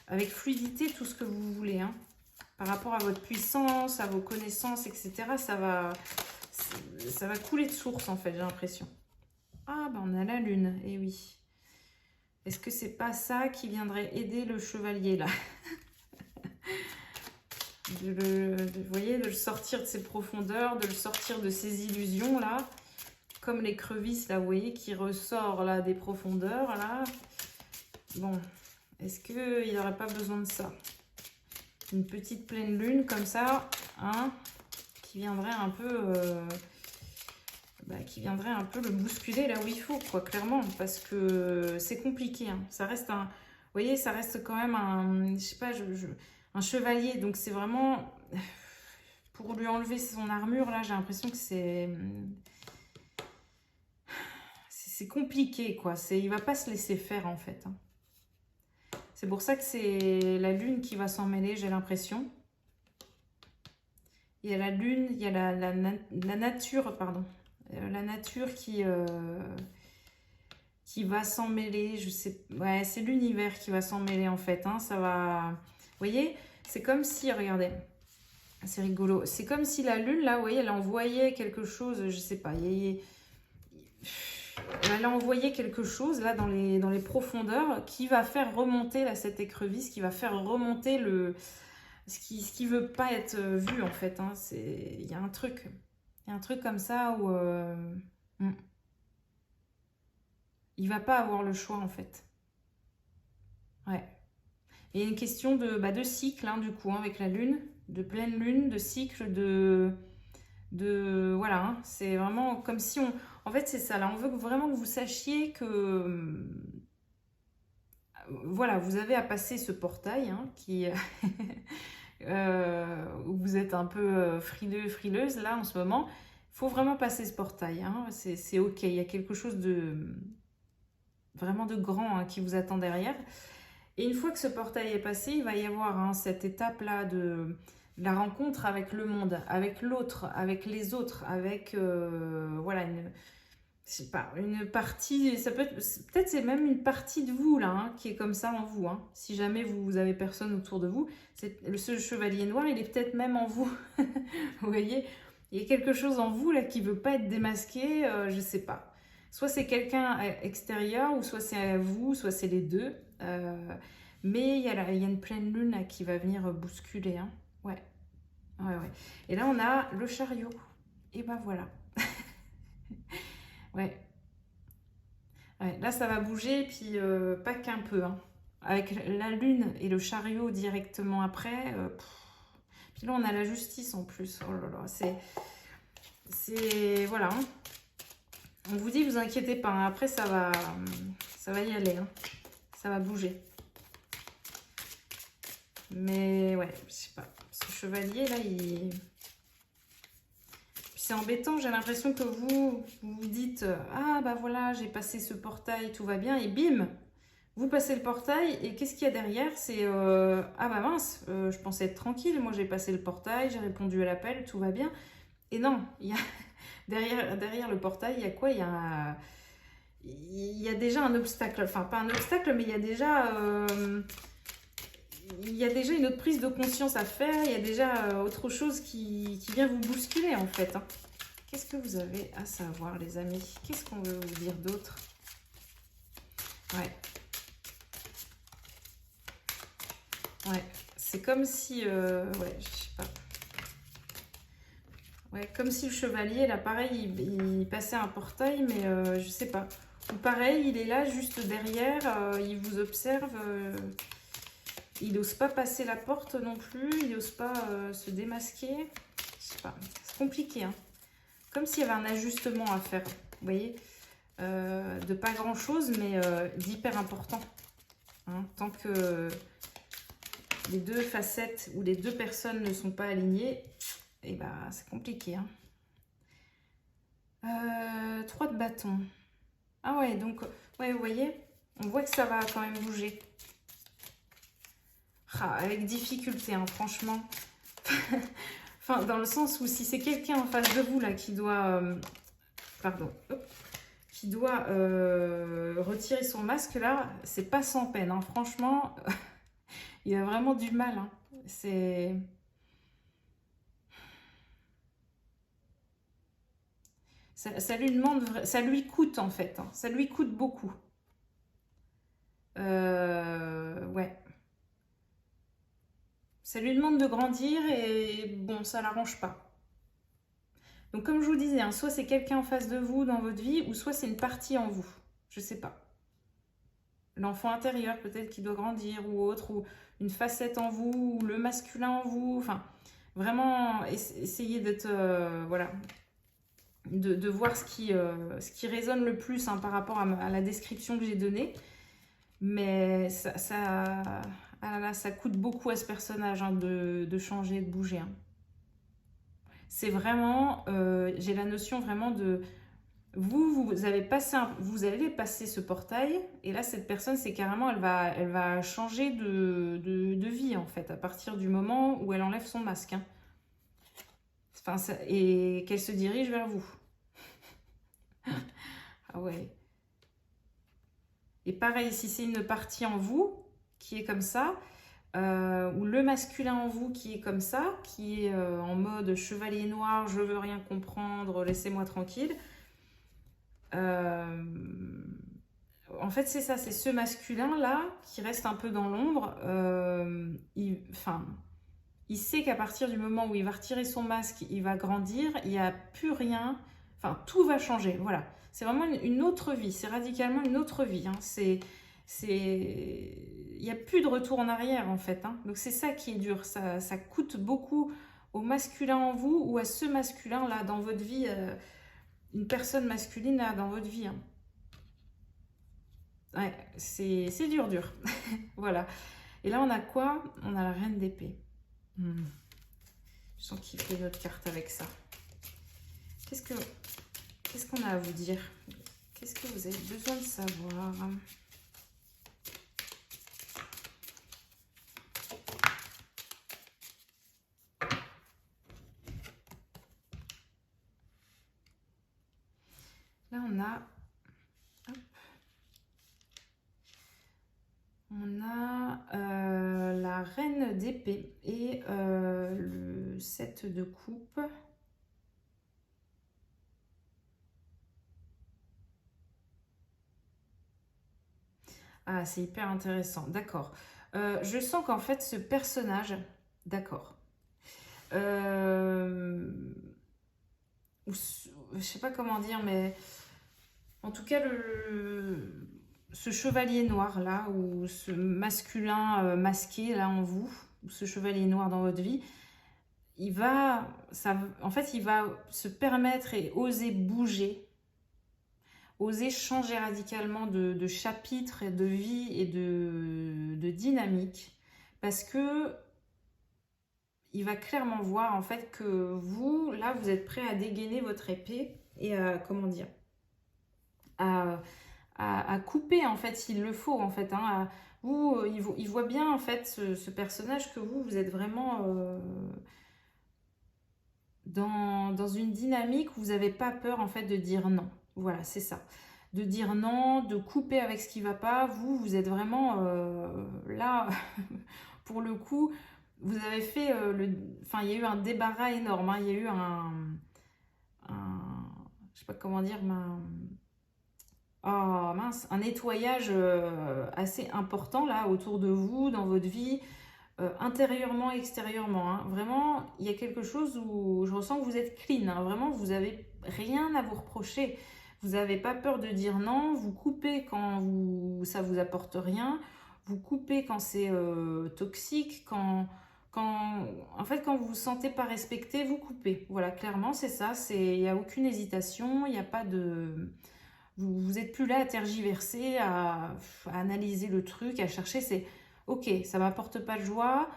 avec fluidité tout ce que vous voulez. Hein. Par rapport à votre puissance, à vos connaissances, etc. Ça va couler de source en fait, j'ai l'impression. Ah, ben on a la lune, et oui. Est-ce que c'est pas ça qui viendrait aider le chevalier là? Vous voyez, de le sortir de ses profondeurs, de le sortir de ses illusions là, comme l'écrevisse là, vous voyez, qui ressort là des profondeurs là. Bon, est-ce qu'il n'aurait pas besoin de ça? Une petite pleine lune comme ça, hein, qui viendrait un peu, le bousculer là où il faut, quoi, clairement, parce que c'est compliqué. Hein. Ça reste un, vous voyez, ça reste quand même un, je sais pas, un chevalier, donc c'est vraiment pour lui enlever son armure là, j'ai l'impression que c'est compliqué quoi. Il va pas se laisser faire en fait. Hein. C'est pour ça que c'est la lune qui va s'en mêler, j'ai l'impression. Il y a la lune, il y a la nature, pardon, la nature qui va s'en mêler. Je sais, ouais, c'est l'univers qui va s'en mêler en fait. Hein. Ça va, vous voyez, c'est comme si, regardez, c'est rigolo. C'est comme si la lune là, vous voyez, elle envoyait quelque chose, je sais pas. Elle a envoyé quelque chose là dans les profondeurs qui va faire remonter là, cette écrevisse, qui va faire remonter ce qui veut pas être vu en fait. Hein. Il y a un truc comme ça où il va pas avoir le choix en fait. Ouais. Et il y a une question de cycle hein, du coup hein, avec la lune, de pleine lune, de cycle, voilà. Hein. C'est vraiment comme si on... En fait, c'est ça, là, on veut vraiment que vous sachiez que, voilà, vous avez à passer ce portail, hein, qui, où vous êtes un peu frileux, frileuse, là, en ce moment. Il faut vraiment passer ce portail, hein, c'est ok, il y a quelque chose vraiment de grand hein, qui vous attend derrière. Et une fois que ce portail est passé, il va y avoir hein, cette étape-là de la rencontre avec le monde, avec l'autre, avec les autres, avec, voilà, je sais pas, une partie, ça peut-être c'est même une partie de vous là, hein, qui est comme ça en vous. Hein. Si jamais vous avez personne autour de vous, ce chevalier noir, il est peut-être même en vous. Vous voyez, il y a quelque chose en vous là qui veut pas être démasqué, je sais pas. Soit c'est quelqu'un extérieur, ou soit c'est vous, soit c'est les deux. Mais il y a une pleine lune là, qui va venir bousculer. Hein. Ouais. Ouais. Et là, on a le chariot. Et ben voilà. Ouais. Là, ça va bouger, puis pas qu'un peu. Hein. Avec la lune et le chariot directement après. Puis là, on a la justice en plus. Oh là là, c'est... Voilà. Hein. On vous dit, vous inquiétez pas. Hein. Après, ça va y aller. Hein. Ça va bouger. Mais ouais, je sais pas. Ce chevalier, là, il... C'est embêtant, j'ai l'impression que vous dites « Ah, bah voilà, j'ai passé ce portail, tout va bien. » Et bim, vous passez le portail et qu'est-ce qu'il y a derrière? C'est Ah bah mince, je pensais être tranquille. Moi, j'ai passé le portail, j'ai répondu à l'appel, tout va bien. » Et non, il y a... derrière le portail, il y a quoi? Il y a déjà un obstacle. Enfin, pas un obstacle, mais il y a déjà... une autre prise de conscience à faire, il y a déjà autre chose qui vient vous bousculer en fait. Hein. Qu'est-ce que vous avez à savoir les amis? Qu'est-ce qu'on veut vous dire d'autre? Ouais. Ouais, c'est comme si... ouais, je sais pas. Ouais, comme si le chevalier, là pareil, il passait un portail, mais je sais pas. Ou pareil, il est là juste derrière, il vous observe... il n'ose pas passer la porte non plus, il n'ose pas se démasquer. Je sais pas, c'est compliqué. Hein. Comme s'il y avait un ajustement à faire, vous voyez. De pas grand chose, mais d'hyper important. Hein. Tant que les deux facettes ou les deux personnes ne sont pas alignées, et bah, c'est compliqué. Hein. 3 de bâton. Ah ouais, donc, ouais, vous voyez, on voit que ça va quand même bouger. Ah, avec difficulté, hein, franchement. Enfin, dans le sens où si c'est quelqu'un en face de vous, là, qui doit... pardon. Hop, qui doit retirer son masque, là, c'est pas sans peine, hein. Franchement, il a vraiment du mal, hein. C'est... Ça lui demande, ça lui coûte en fait, hein. Ça lui coûte beaucoup. Ouais. Ça lui demande de grandir et bon, ça l'arrange pas. Donc comme je vous disais, hein, soit c'est quelqu'un en face de vous dans votre vie, ou soit c'est une partie en vous. Je sais pas. L'enfant intérieur peut-être qui doit grandir ou autre, ou une facette en vous, ou le masculin en vous. Enfin, vraiment essayer d'être... voilà. De voir ce qui résonne le plus, hein, par rapport à la description que j'ai donnée. Mais ah là là, ça coûte beaucoup à ce personnage, hein, de changer, de bouger, hein. C'est vraiment, j'ai la notion vraiment de... Vous allez passer ce portail, et là, cette personne, c'est carrément, elle va changer de vie, en fait, à partir du moment où elle enlève son masque, hein. Enfin, et qu'elle se dirige vers vous. Ah ouais. Et pareil, si c'est une partie en vous qui est comme ça, ou le masculin en vous qui est comme ça, qui est en mode chevalier noir, je veux rien comprendre, laissez-moi tranquille. En fait, c'est ça, c'est ce masculin-là qui reste un peu dans l'ombre. Il sait qu'à partir du moment où il va retirer son masque, il va grandir, il n'y a plus rien, enfin, tout va changer, voilà. C'est vraiment une autre vie, c'est radicalement une autre vie, hein. Il n'y a plus de retour en arrière, en fait, hein. Donc c'est ça qui est dur, ça coûte beaucoup au masculin en vous, ou à ce masculin-là dans votre vie, une personne masculine là dans votre vie, hein. Ouais, c'est dur, dur. Voilà. Et là, on a quoi? On a la reine d'épée. Je sens qu'il fait notre carte avec ça. Qu'est-ce qu'on a à vous dire? Qu'est-ce que vous avez besoin de savoir? Là, on a... Hop. On a la reine d'épée et le 7 de coupe. Ah, c'est hyper intéressant, d'accord. Je sens qu'en fait, ce personnage... D'accord. Je sais pas comment dire, mais en tout cas, ce chevalier noir là, ou ce masculin masqué là en vous, ou ce chevalier noir dans votre vie, en fait, il va se permettre et oser bouger, oser changer radicalement de chapitre, et de vie et de dynamique, parce que il va clairement voir en fait que vous, là, vous êtes prêt à dégainer votre épée et à, comment dire, à couper en fait s'il le faut en fait, hein, il voit bien en fait ce personnage que vous êtes vraiment dans une dynamique où vous n'avez pas peur en fait de dire non. Voilà, c'est ça. De dire non, de couper avec ce qui ne va pas. Vous êtes vraiment là, pour le coup, vous avez fait enfin, il y a eu un débarras énorme, hein. Il y a eu je sais pas comment dire, oh mince, un nettoyage assez important là autour de vous, dans votre vie, intérieurement, extérieurement, hein. Vraiment, il y a quelque chose où je ressens que vous êtes clean, hein. Vraiment, vous n'avez rien à vous reprocher. Vous n'avez pas peur de dire non, vous coupez quand ça vous apporte rien, vous coupez quand c'est toxique, en fait, quand vous vous sentez pas respecté, vous coupez. Voilà, clairement, c'est ça. Il n'y a aucune hésitation, il n'y a pas de... Vous n'êtes plus là à tergiverser, à analyser le truc, à chercher. C'est ok, ça m'apporte pas de joie,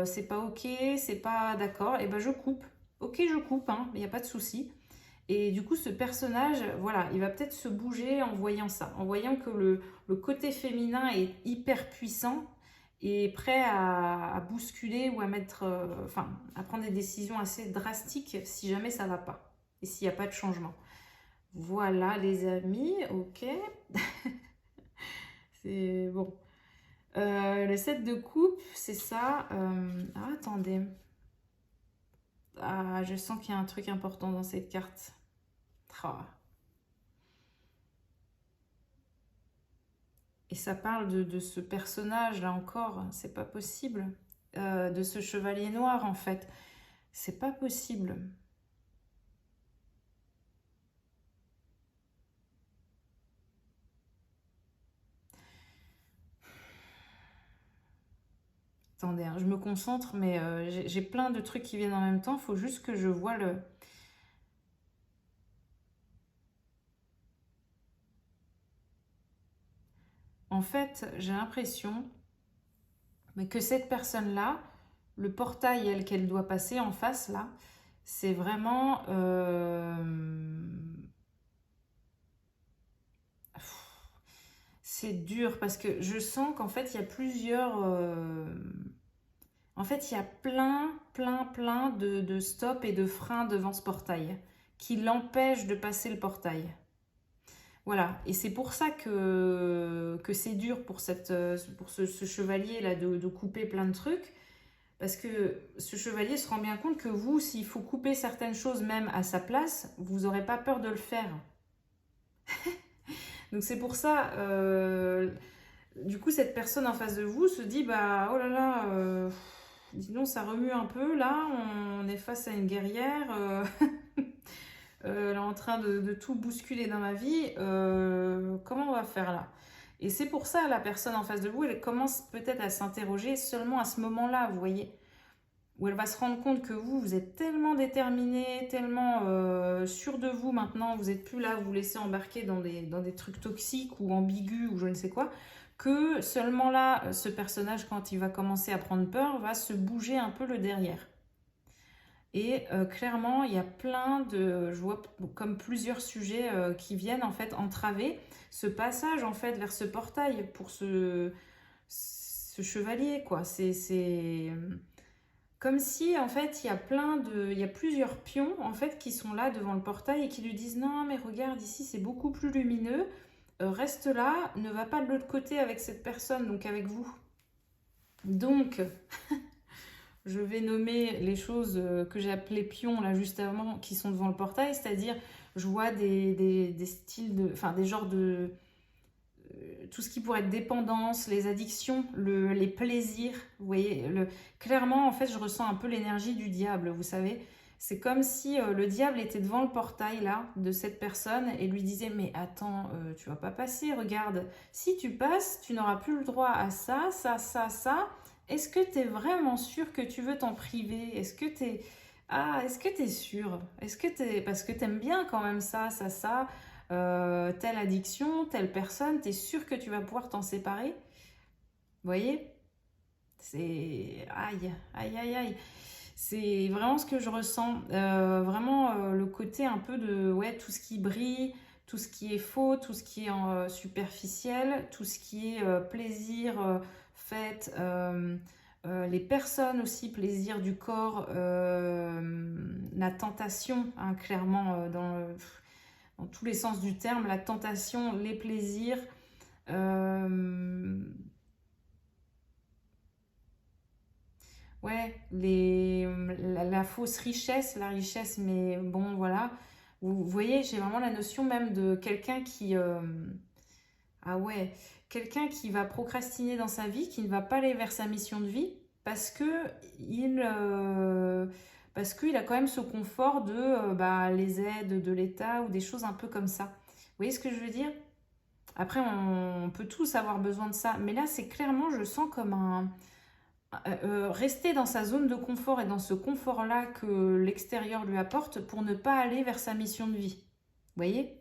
c'est pas ok, c'est pas d'accord, et ben je coupe. Ok, je coupe, hein, il n'y a pas de souci. Et du coup, ce personnage, voilà, il va peut-être se bouger en voyant ça, en voyant que le côté féminin est hyper puissant et prêt à bousculer ou à mettre, enfin, à prendre des décisions assez drastiques si jamais ça va pas et s'il n'y a pas de changement. Voilà, les amis, ok. C'est bon. Le 7 de coupe, c'est ça. Ah, attendez. Ah, je sens qu'il y a un truc important dans cette carte. Ah. Et ça parle de ce personnage là encore, c'est pas possible. De ce chevalier noir en fait, c'est pas possible. Attendez, hein, je me concentre, mais j'ai plein de trucs qui viennent en même temps, il faut juste que je vois le... En fait, j'ai l'impression que cette personne-là, le portail qu'elle doit passer en face là, c'est vraiment... C'est dur parce que je sens qu'en fait, il y a plusieurs... En fait, il y a plein de stops et de freins devant ce portail qui l'empêchent de passer le portail. Voilà, et c'est pour ça que c'est dur pour, pour ce chevalier-là de couper plein de trucs, parce que ce chevalier se rend bien compte que vous, s'il faut couper certaines choses même à sa place, vous n'aurez pas peur de le faire. Donc c'est pour ça, du coup, cette personne en face de vous se dit, bah oh là là, dis donc ça remue un peu, là, on est face à une guerrière, elle est en train de tout bousculer dans ma vie, comment on va faire là? Et c'est pour ça, la personne en face de vous, elle commence peut-être à s'interroger seulement à ce moment-là, vous voyez, où elle va se rendre compte que vous êtes tellement déterminé, tellement sûr de vous maintenant, vous n'êtes plus là, vous vous laissez embarquer dans des trucs toxiques ou ambigus ou je ne sais quoi, que seulement là, ce personnage, quand il va commencer à prendre peur, va se bouger un peu le derrière. Et clairement, il y a plein de, je vois comme plusieurs sujets qui viennent en fait entraver ce passage en fait vers ce portail pour ce chevalier quoi. C'est comme si en fait il y a plusieurs pions en fait qui sont là devant le portail et qui lui disent non mais regarde ici c'est beaucoup plus lumineux, reste là, ne va pas de l'autre côté avec cette personne donc avec vous. Donc je vais nommer les choses que j'ai appelées pions là juste avant qui sont devant le portail, c'est-à-dire je vois des styles de, enfin des genres de tout ce qui pourrait être dépendance, les addictions, les plaisirs, vous voyez, clairement en fait je ressens un peu l'énergie du diable, vous savez. C'est comme si le diable était devant le portail là de cette personne et lui disait mais attends, tu vas pas passer, regarde, si tu passes, tu n'auras plus le droit à ça, ça, ça, ça. Est-ce que tu es vraiment sûr que tu veux t'en priver? Est-ce que tu es... Ah, est-ce que tu es sûr? Est-ce que t'es... Parce que tu aimes bien quand même ça, ça, ça, telle addiction, telle personne, tu es sûr que tu vas pouvoir t'en séparer? Vous voyez? C'est... Aïe, aïe, aïe, aïe. C'est vraiment ce que je ressens. Vraiment le côté un peu de... Ouais, tout ce qui brille, tout ce qui est faux, tout ce qui est superficiel, tout ce qui est plaisir, fête, les personnes aussi, plaisir du corps, la tentation, hein, clairement, dans tous les sens du terme, la tentation, les plaisirs. Ouais, la fausse richesse, la richesse, mais bon, voilà. Vous voyez, j'ai vraiment la notion même de quelqu'un qui... ah ouais, quelqu'un qui va procrastiner dans sa vie, qui ne va pas aller vers sa mission de vie, parce que parce qu'il a quand même ce confort de bah, les aides de l'État ou des choses un peu comme ça. Vous voyez ce que je veux dire? Après, on peut tous avoir besoin de ça, mais là, c'est clairement, je sens comme un rester dans sa zone de confort et dans ce confort-là que l'extérieur lui apporte pour ne pas aller vers sa mission de vie. Vous voyez?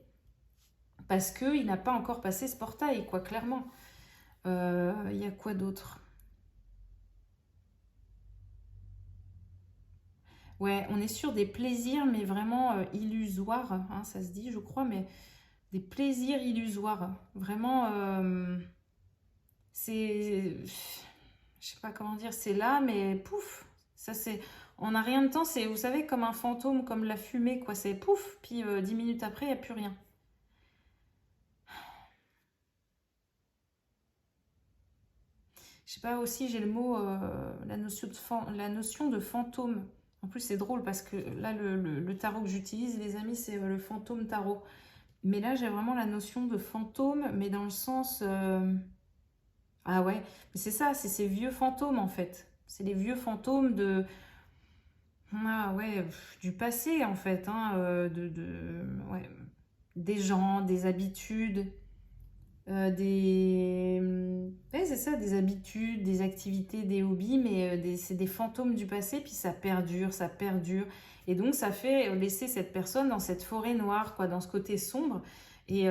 Parce qu'il n'a pas encore passé ce portail, quoi, clairement. Il y a quoi d'autre? Ouais, on est sur des plaisirs, mais vraiment illusoires, hein, ça se dit, je crois, mais des plaisirs illusoires. Vraiment, c'est... Je sais pas comment dire, c'est là, mais pouf, ça c'est... On n'a rien de temps, c'est, vous savez, comme un fantôme, comme la fumée, quoi. C'est pouf, puis 10 minutes après, il n'y a plus rien. Je sais pas, aussi, j'ai le mot, la notion de fantôme. En plus, c'est drôle parce que là, le tarot que j'utilise, les amis, c'est le fantôme tarot. Mais là, j'ai vraiment la notion de fantôme, mais dans le sens... Ah ouais, mais c'est ça, c'est ces vieux fantômes, en fait. C'est les vieux fantômes de... Ah ouais, du passé, en fait. Hein, ouais, des gens, des habitudes, ouais, c'est ça, des habitudes, des activités, des hobbies, mais c'est des fantômes du passé, puis ça perdure, ça perdure. Et donc, ça fait laisser cette personne dans cette forêt noire, quoi, dans ce côté sombre. Et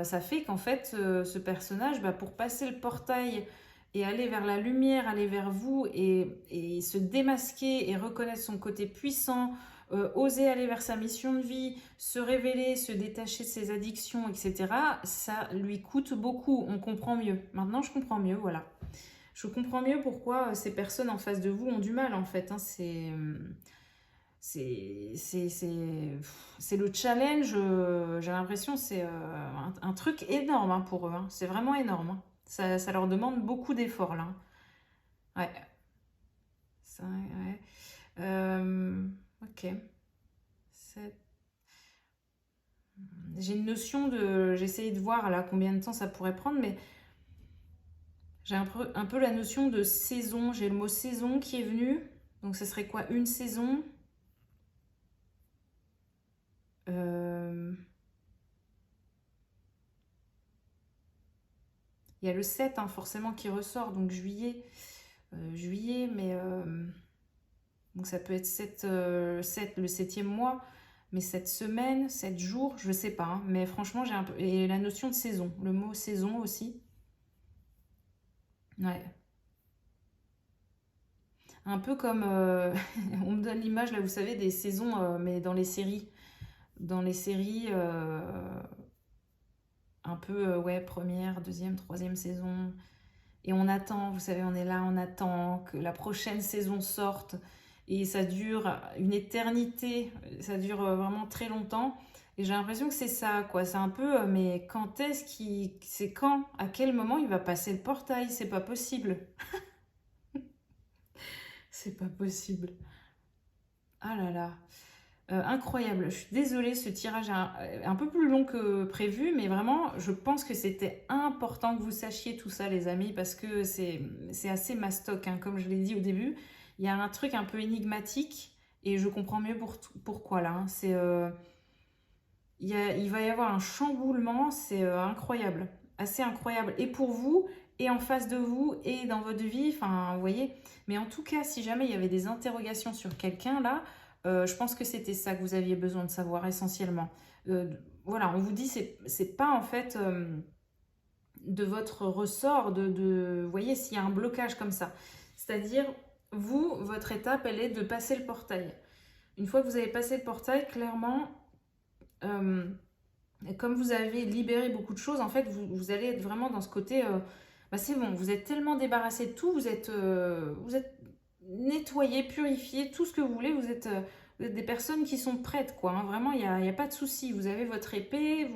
ça fait qu'en fait, ce personnage, bah, pour passer le portail et aller vers la lumière, aller vers vous et se démasquer et reconnaître son côté puissant, oser aller vers sa mission de vie, se révéler, se détacher de ses addictions, etc., ça lui coûte beaucoup. On comprend mieux. Maintenant, je comprends mieux, voilà. Je comprends mieux pourquoi ces personnes en face de vous ont du mal, en fait. Hein. C'est le challenge, j'ai l'impression, c'est un truc énorme hein, pour eux. Hein. C'est vraiment énorme. Hein. Ça leur demande beaucoup d'efforts, là. Ouais. Ça, ouais. Ok. C'est- J'ai une notion de... J'ai essayé de voir là combien de temps ça pourrait prendre, mais j'ai un peu la notion de saison. J'ai le mot saison qui est venu. Donc, ce serait quoi? Une saison. Euh, Il y a le 7 hein, forcément qui ressort, donc juillet. Juillet, mais... donc, ça peut être 7, 7 le septième mois. Mais 7 semaines, 7 jours, je sais pas. Hein, mais franchement, j'ai un peu... Et la notion de saison. Le mot saison aussi. Ouais. Un peu comme... on me donne l'image, là, vous savez, des saisons, mais dans les séries. Dans les séries... un peu, ouais, première, deuxième, troisième saison. Et on attend, vous savez, on est là, on attend que la prochaine saison sorte. Et ça dure une éternité, ça dure vraiment très longtemps. Et j'ai l'impression que c'est ça, quoi. C'est un peu, mais quand est-ce qu'il... C'est quand? À quel moment il va passer le portail? C'est pas possible. C'est pas possible. Ah là là. Incroyable. Je suis désolée, ce tirage est un peu plus long que prévu, mais vraiment, je pense que c'était important que vous sachiez tout ça, les amis, parce que c'est assez mastoc, hein, comme je l'ai dit au début. Il y a un truc un peu énigmatique, et je comprends mieux pourquoi là. Hein. Il va y avoir un chamboulement, c'est incroyable, assez incroyable, et pour vous, et en face de vous, et dans votre vie, enfin, vous voyez. Mais en tout cas, si jamais il y avait des interrogations sur quelqu'un là, je pense que c'était ça que vous aviez besoin de savoir essentiellement. Voilà, on vous dit, c'est pas en fait de votre ressort, vous voyez, s'il y a un blocage comme ça. C'est-à-dire, vous, votre étape, elle est de passer le portail. Une fois que vous avez passé le portail, clairement, euh, comme vous avez libéré beaucoup de choses, en fait, vous allez être vraiment dans ce côté, bah c'est bon, vous êtes tellement débarrassé de tout, vous êtes nettoyé, purifié, tout ce que vous êtes des personnes qui sont prêtes, quoi. Hein. Vraiment, il y a pas de souci. Vous avez votre épée,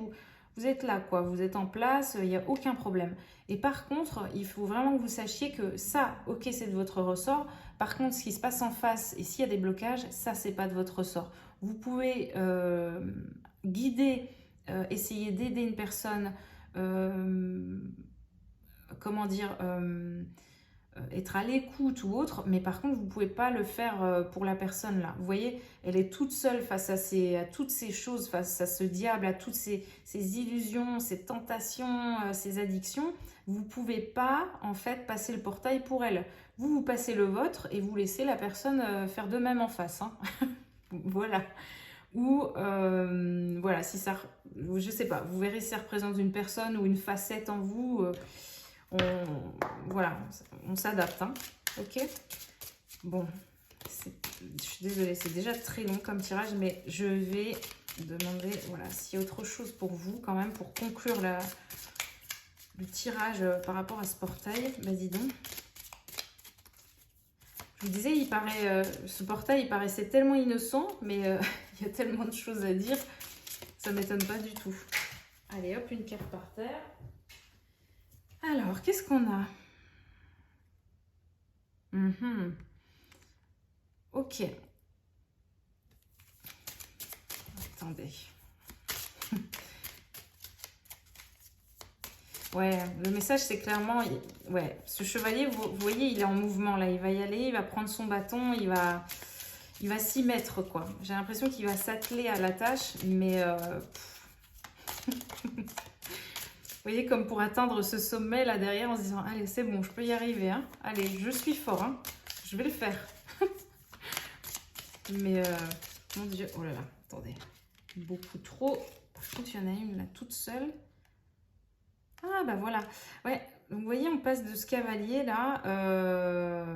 vous êtes là, quoi. Vous êtes en place, il n'y a aucun problème. Et par contre, il faut vraiment que vous sachiez que ça, ok, c'est de votre ressort. Par contre, ce qui se passe en face et s'il y a des blocages, ça, c'est pas de votre ressort. Vous pouvez guider, essayer d'aider une personne, comment dire, être à l'écoute ou autre, mais par contre, vous ne pouvez pas le faire pour la personne là. Vous voyez, elle est toute seule face à toutes ces choses, face à ce diable, à toutes ces illusions, ces tentations, ces addictions. Vous ne pouvez pas, en fait, passer le portail pour elle. Vous passez le vôtre et vous laissez la personne faire de même en face. Hein. Voilà. Ou, voilà, si ça... Je sais pas, vous verrez si ça représente une personne ou une facette en vous... on, voilà, on s'adapte, hein. Ok. Bon, Je suis désolée, c'est déjà très long comme tirage, mais je vais demander, voilà, s'il y a autre chose pour vous, quand même, pour conclure le tirage par rapport à ce portail. Vas-y donc. Je vous disais, il paraît, ce portail, il paraissait tellement innocent, mais il y a tellement de choses à dire, ça ne m'étonne pas du tout. Allez, hop, une carte par terre. Alors, qu'est-ce qu'on a? Ok. Attendez. Ouais, le message c'est clairement, ouais, ce chevalier, vous voyez, il est en mouvement là, il va y aller, il va prendre son bâton, il va s'y mettre quoi. J'ai l'impression qu'il va s'atteler à la tâche, mais vous voyez, comme pour atteindre ce sommet là derrière en se disant, allez c'est bon, je peux y arriver, hein. Allez, je suis fort, hein. Je vais le faire. Mais mon Dieu, oh là là, attendez, beaucoup trop. Par contre, il y en a une là toute seule. Ah bah voilà, ouais, donc vous voyez on passe de ce cavalier là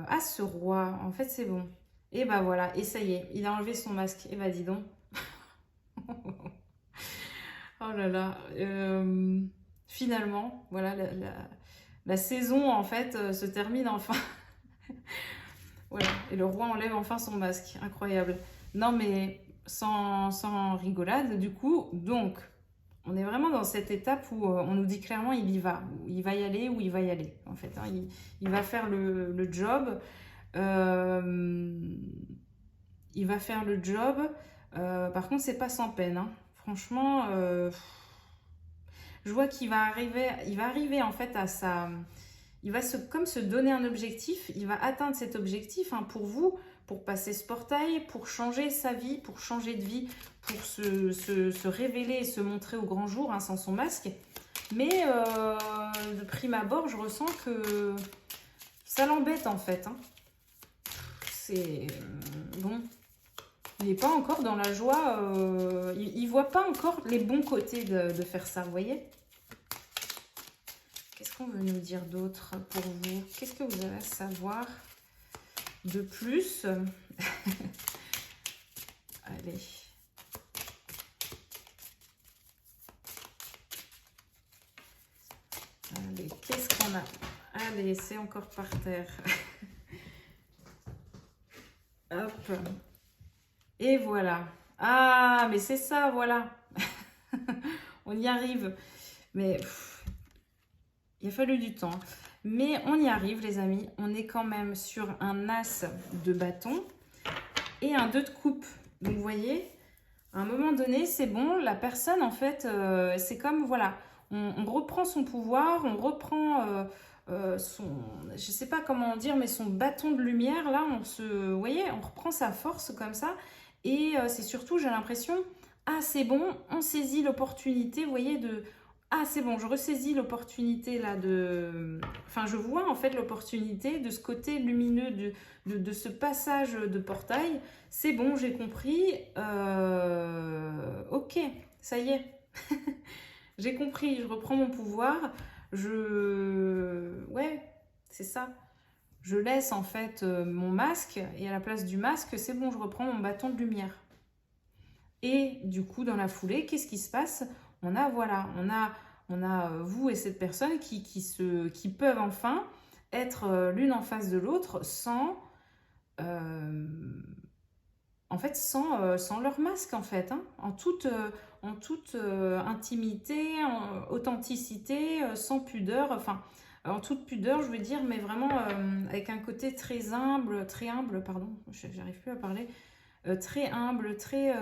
à ce roi, en fait c'est bon. Et bah voilà, et ça y est, il a enlevé son masque, et bah dis donc. Oh là là, finalement, voilà, la saison en fait se termine enfin. Voilà, et le roi enlève enfin son masque, incroyable. Non mais sans rigolade du coup, donc... On est vraiment dans cette étape où on nous dit clairement il y va y aller ou il va y aller en fait. Hein. Il va faire le job. Il va faire le job. Par contre, c'est pas sans peine. Hein. Franchement, je vois qu'il va arriver en fait à sa... Il va comme se donner un objectif. Il va atteindre cet objectif hein, pour vous, pour passer ce portail, pour changer sa vie, pour changer de vie, pour se révéler et se montrer au grand jour hein, sans son masque. Mais de prime abord, je ressens que ça l'embête en fait. Hein. C'est bon. Il n'est pas encore dans la joie. Il ne voit pas encore les bons côtés de faire ça, vous voyez? Qu'est-ce qu'on veut nous dire d'autre pour vous? Qu'est-ce que vous avez à savoir de plus? Allez. Allez, qu'est-ce qu'on a? Allez, c'est encore par terre. Hop. Et voilà. Ah, mais c'est ça, voilà. On y arrive. Mais il a fallu du temps. Mais on y arrive, les amis. On est quand même sur un as de bâton et un 2 de coupe. Donc, vous voyez, à un moment donné, c'est bon. La personne, en fait, c'est comme, voilà, on reprend son pouvoir, on reprend son, je sais pas comment dire, mais son bâton de lumière. Là, vous voyez, on reprend sa force comme ça. Et c'est surtout, j'ai l'impression, ah, c'est bon, on saisit l'opportunité, vous voyez, de... Ah, c'est bon, je ressaisis l'opportunité là de... Enfin, je vois en fait l'opportunité de ce côté lumineux, de ce passage de portail. C'est bon, j'ai compris. Ok, ça y est. J'ai compris, je reprends mon pouvoir. Ouais, c'est ça. Je laisse en fait mon masque et à la place du masque, c'est bon, je reprends mon bâton de lumière. Et du coup, dans la foulée, qu'est-ce qui se passe? On a, voilà, on a vous et cette personne qui peuvent enfin être l'une en face de l'autre sans, en fait, sans leur masque, en fait, hein, en toute intimité, authenticité, sans pudeur, enfin, en toute pudeur, je veux dire, mais vraiment avec un côté très humble, pardon, j'arrive plus à parler, très humble, très...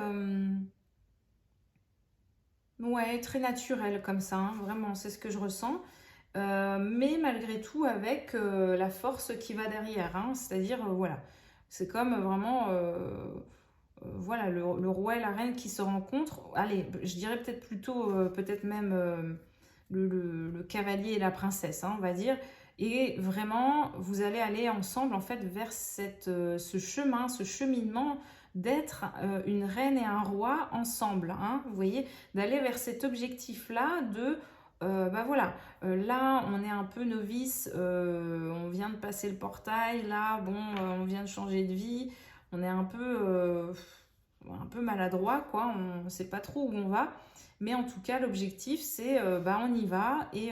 ouais, très naturel comme ça, hein, vraiment, c'est ce que je ressens. Mais malgré tout avec la force qui va derrière, hein, c'est-à-dire, voilà, c'est comme vraiment, voilà, le roi et la reine qui se rencontrent. Allez, je dirais peut-être plutôt, peut-être même le cavalier et la princesse, hein, on va dire. Et vraiment, vous allez aller ensemble, en fait, vers ce chemin, ce cheminement d'être une reine et un roi ensemble, hein, vous voyez, d'aller vers cet objectif-là de, bah voilà, là on est un peu novice, on vient de passer le portail, là bon, on vient de changer de vie, on est un peu maladroit, quoi. On ne sait pas trop où on va. Mais en tout cas, l'objectif, c'est on y va et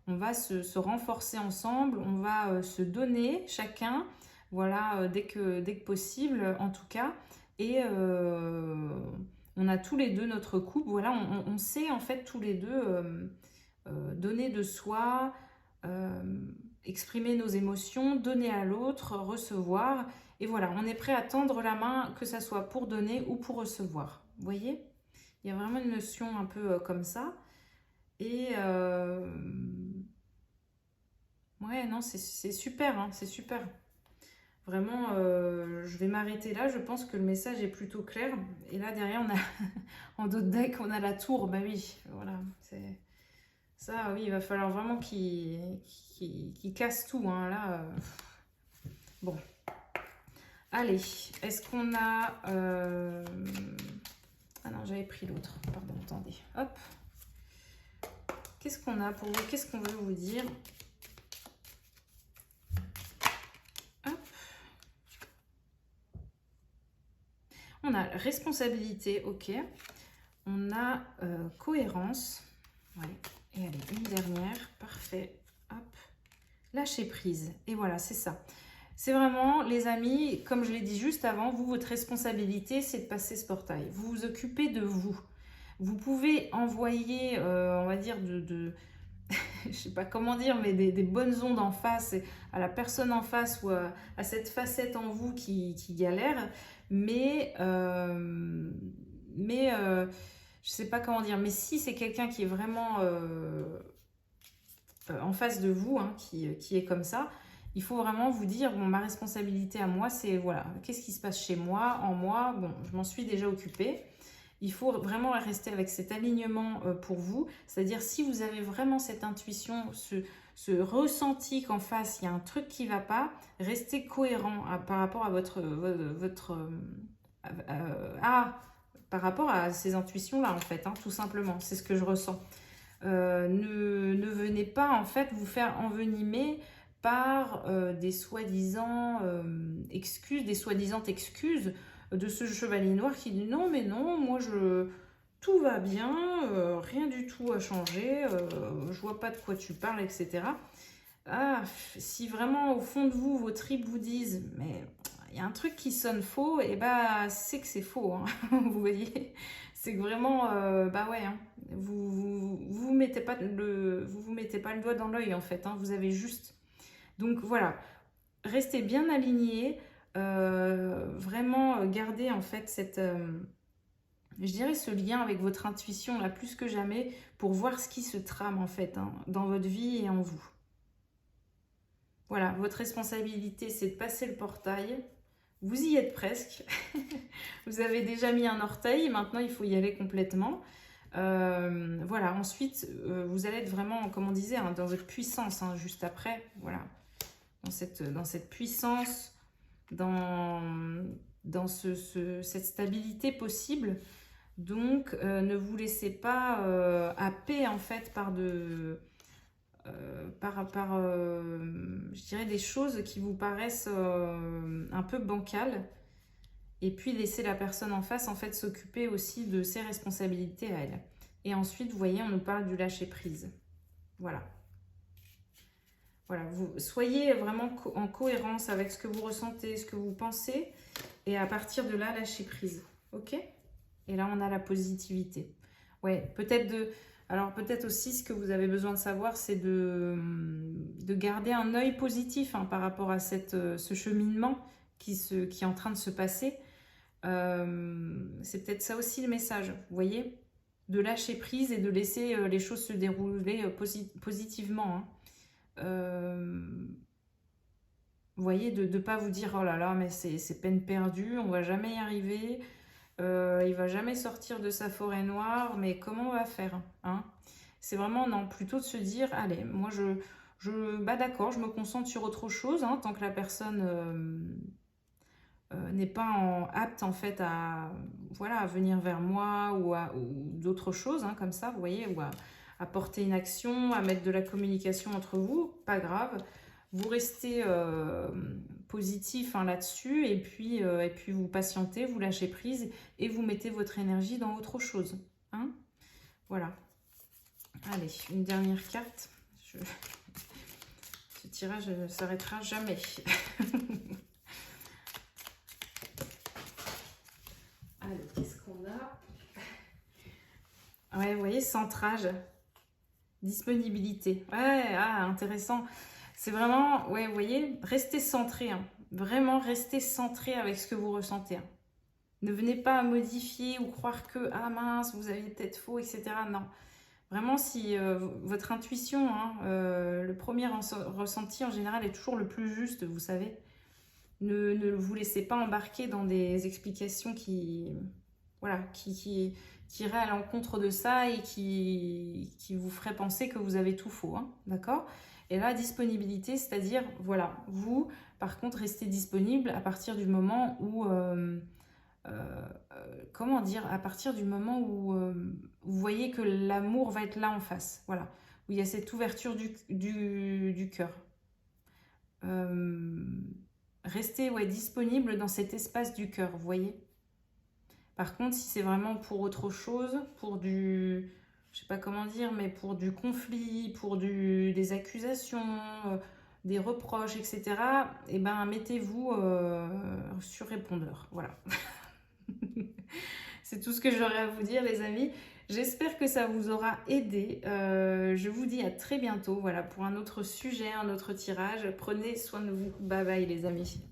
on va se renforcer ensemble. On va se donner chacun, voilà, dès que possible, en tout cas. Et on a tous les deux notre couple. Voilà, on sait en fait tous les deux donner de soi, exprimer nos émotions, donner à l'autre, recevoir. Et voilà, on est prêt à tendre la main, que ça soit pour donner ou pour recevoir. Vous voyez? Il y a vraiment une notion un peu comme ça. Et ouais, non, c'est super, hein, c'est super. Vraiment, je vais m'arrêter là. Je pense que le message est plutôt clair. Et là, derrière, on a en dos de deck, on a la tour. Bah oui, voilà. C'est ça, oui, il va falloir vraiment qu'il casse tout. Hein, là, bon. Allez, est-ce qu'on a... Ah non, j'avais pris l'autre. Pardon, attendez. Hop. Qu'est-ce qu'on a pour vous? Qu'est-ce qu'on veut vous dire? Hop. On a responsabilité, ok. On a cohérence. Ouais. Et allez, une dernière. Parfait. Hop. Lâcher prise. Et voilà, c'est ça. C'est vraiment, les amis, comme je l'ai dit juste avant, vous, votre responsabilité, c'est de passer ce portail. Vous vous occupez de vous. Vous pouvez envoyer, on va dire, je sais pas comment dire, mais des bonnes ondes en face, à la personne en face ou à cette facette en vous qui galère. Mais je sais pas comment dire. Mais si c'est quelqu'un qui est vraiment en face de vous, hein, qui est comme ça, il faut vraiment vous dire, bon, ma responsabilité à moi, c'est, voilà, qu'est-ce qui se passe chez moi, en moi, bon, je m'en suis déjà occupée. Il faut vraiment rester avec cet alignement pour vous, c'est-à-dire si vous avez vraiment cette intuition, ce ressenti qu'en face, il y a un truc qui ne va pas, restez cohérent par rapport à par rapport à ces intuitions-là, en fait, hein, tout simplement, c'est ce que je ressens. Ne venez pas, en fait, vous faire envenimer par des soi-disant excuses, des soi-disant excuses de ce chevalier noir qui dit non, mais non, moi tout va bien, rien du tout a changé, je vois pas de quoi tu parles, etc. Ah, si vraiment au fond de vous, vos tripes vous disent, mais il y a un truc qui sonne faux, et bah c'est que c'est faux, hein. Vous voyez, c'est que vraiment, bah ouais, hein. Vous mettez pas vous mettez pas le doigt dans l'œil en fait, hein. Vous avez juste. Donc voilà, restez bien alignés, vraiment garder en fait cette, je dirais ce lien avec votre intuition là plus que jamais pour voir ce qui se trame en fait, hein, dans votre vie et en vous. Voilà, votre responsabilité c'est de passer le portail. Vous y êtes presque. Vous avez déjà mis un orteil, maintenant il faut y aller complètement. Voilà, ensuite vous allez être vraiment, comme on disait, hein, dans votre puissance, hein, juste après. Voilà, dans cette puissance, dans cette stabilité possible. Donc ne vous laissez pas happer en fait je dirais des choses qui vous paraissent un peu bancales, et puis laisser la personne en face en fait s'occuper aussi de ses responsabilités à elle. Et ensuite, vous voyez, on nous parle du lâcher prise. Voilà. Voilà, vous soyez vraiment en cohérence avec ce que vous ressentez, ce que vous pensez, et à partir de là, lâcher prise. Ok? Et là, on a la positivité. Ouais, alors peut-être aussi ce que vous avez besoin de savoir, c'est de garder un œil positif, hein, par rapport à ce cheminement qui est en train de se passer. C'est peut-être ça aussi le message, vous voyez, de lâcher prise et de laisser les choses se dérouler positivement, hein. Vous voyez, de ne pas vous dire oh là là, mais c'est peine perdue, on va jamais y arriver, il va jamais sortir de sa forêt noire, mais comment on va faire, hein? C'est vraiment, non, plutôt de se dire allez, moi bah d'accord, je me concentre sur autre chose, hein, tant que la personne n'est pas apte en fait à, voilà, à venir vers moi ou d'autres choses, hein, comme ça, vous voyez, ou à porter une action, à mettre de la communication entre vous, pas grave. Vous restez positif hein, là-dessus, et puis vous patientez, vous lâchez prise, et vous mettez votre énergie dans autre chose. Hein, voilà. Allez, une dernière carte. Ce tirage ne s'arrêtera jamais. Allez, qu'est-ce qu'on a? Ouais, vous voyez, centrage, disponibilité. Ouais, ah, intéressant. C'est vraiment, ouais, vous voyez, restez centré. Hein. Vraiment, restez centré avec ce que vous ressentez. Hein. Ne venez pas modifier ou croire que, ah mince, vous avez peut-être faux, etc. Non. Vraiment, si votre intuition, hein, le premier ressenti en général est toujours le plus juste, vous savez. Ne vous laissez pas embarquer dans des explications qui, voilà, qui iraient à l'encontre de ça et qui vous feraient penser que vous avez tout faux, hein, d'accord? Et là, disponibilité, c'est-à-dire, voilà, vous, par contre, restez disponible à partir du moment où... comment dire, à partir du moment où vous voyez que l'amour va être là en face, voilà, où il y a cette ouverture du cœur. Restez ouais, disponible dans cet espace du cœur, vous voyez. Par contre, si c'est vraiment pour autre chose, pour du, je sais pas comment dire, mais pour du conflit, pour des accusations, des reproches, etc., eh ben, mettez-vous sur répondeur, voilà. C'est tout ce que j'aurais à vous dire, les amis. J'espère que ça vous aura aidé. Je vous dis à très bientôt, voilà, pour un autre sujet, un autre tirage. Prenez soin de vous. Bye bye, les amis.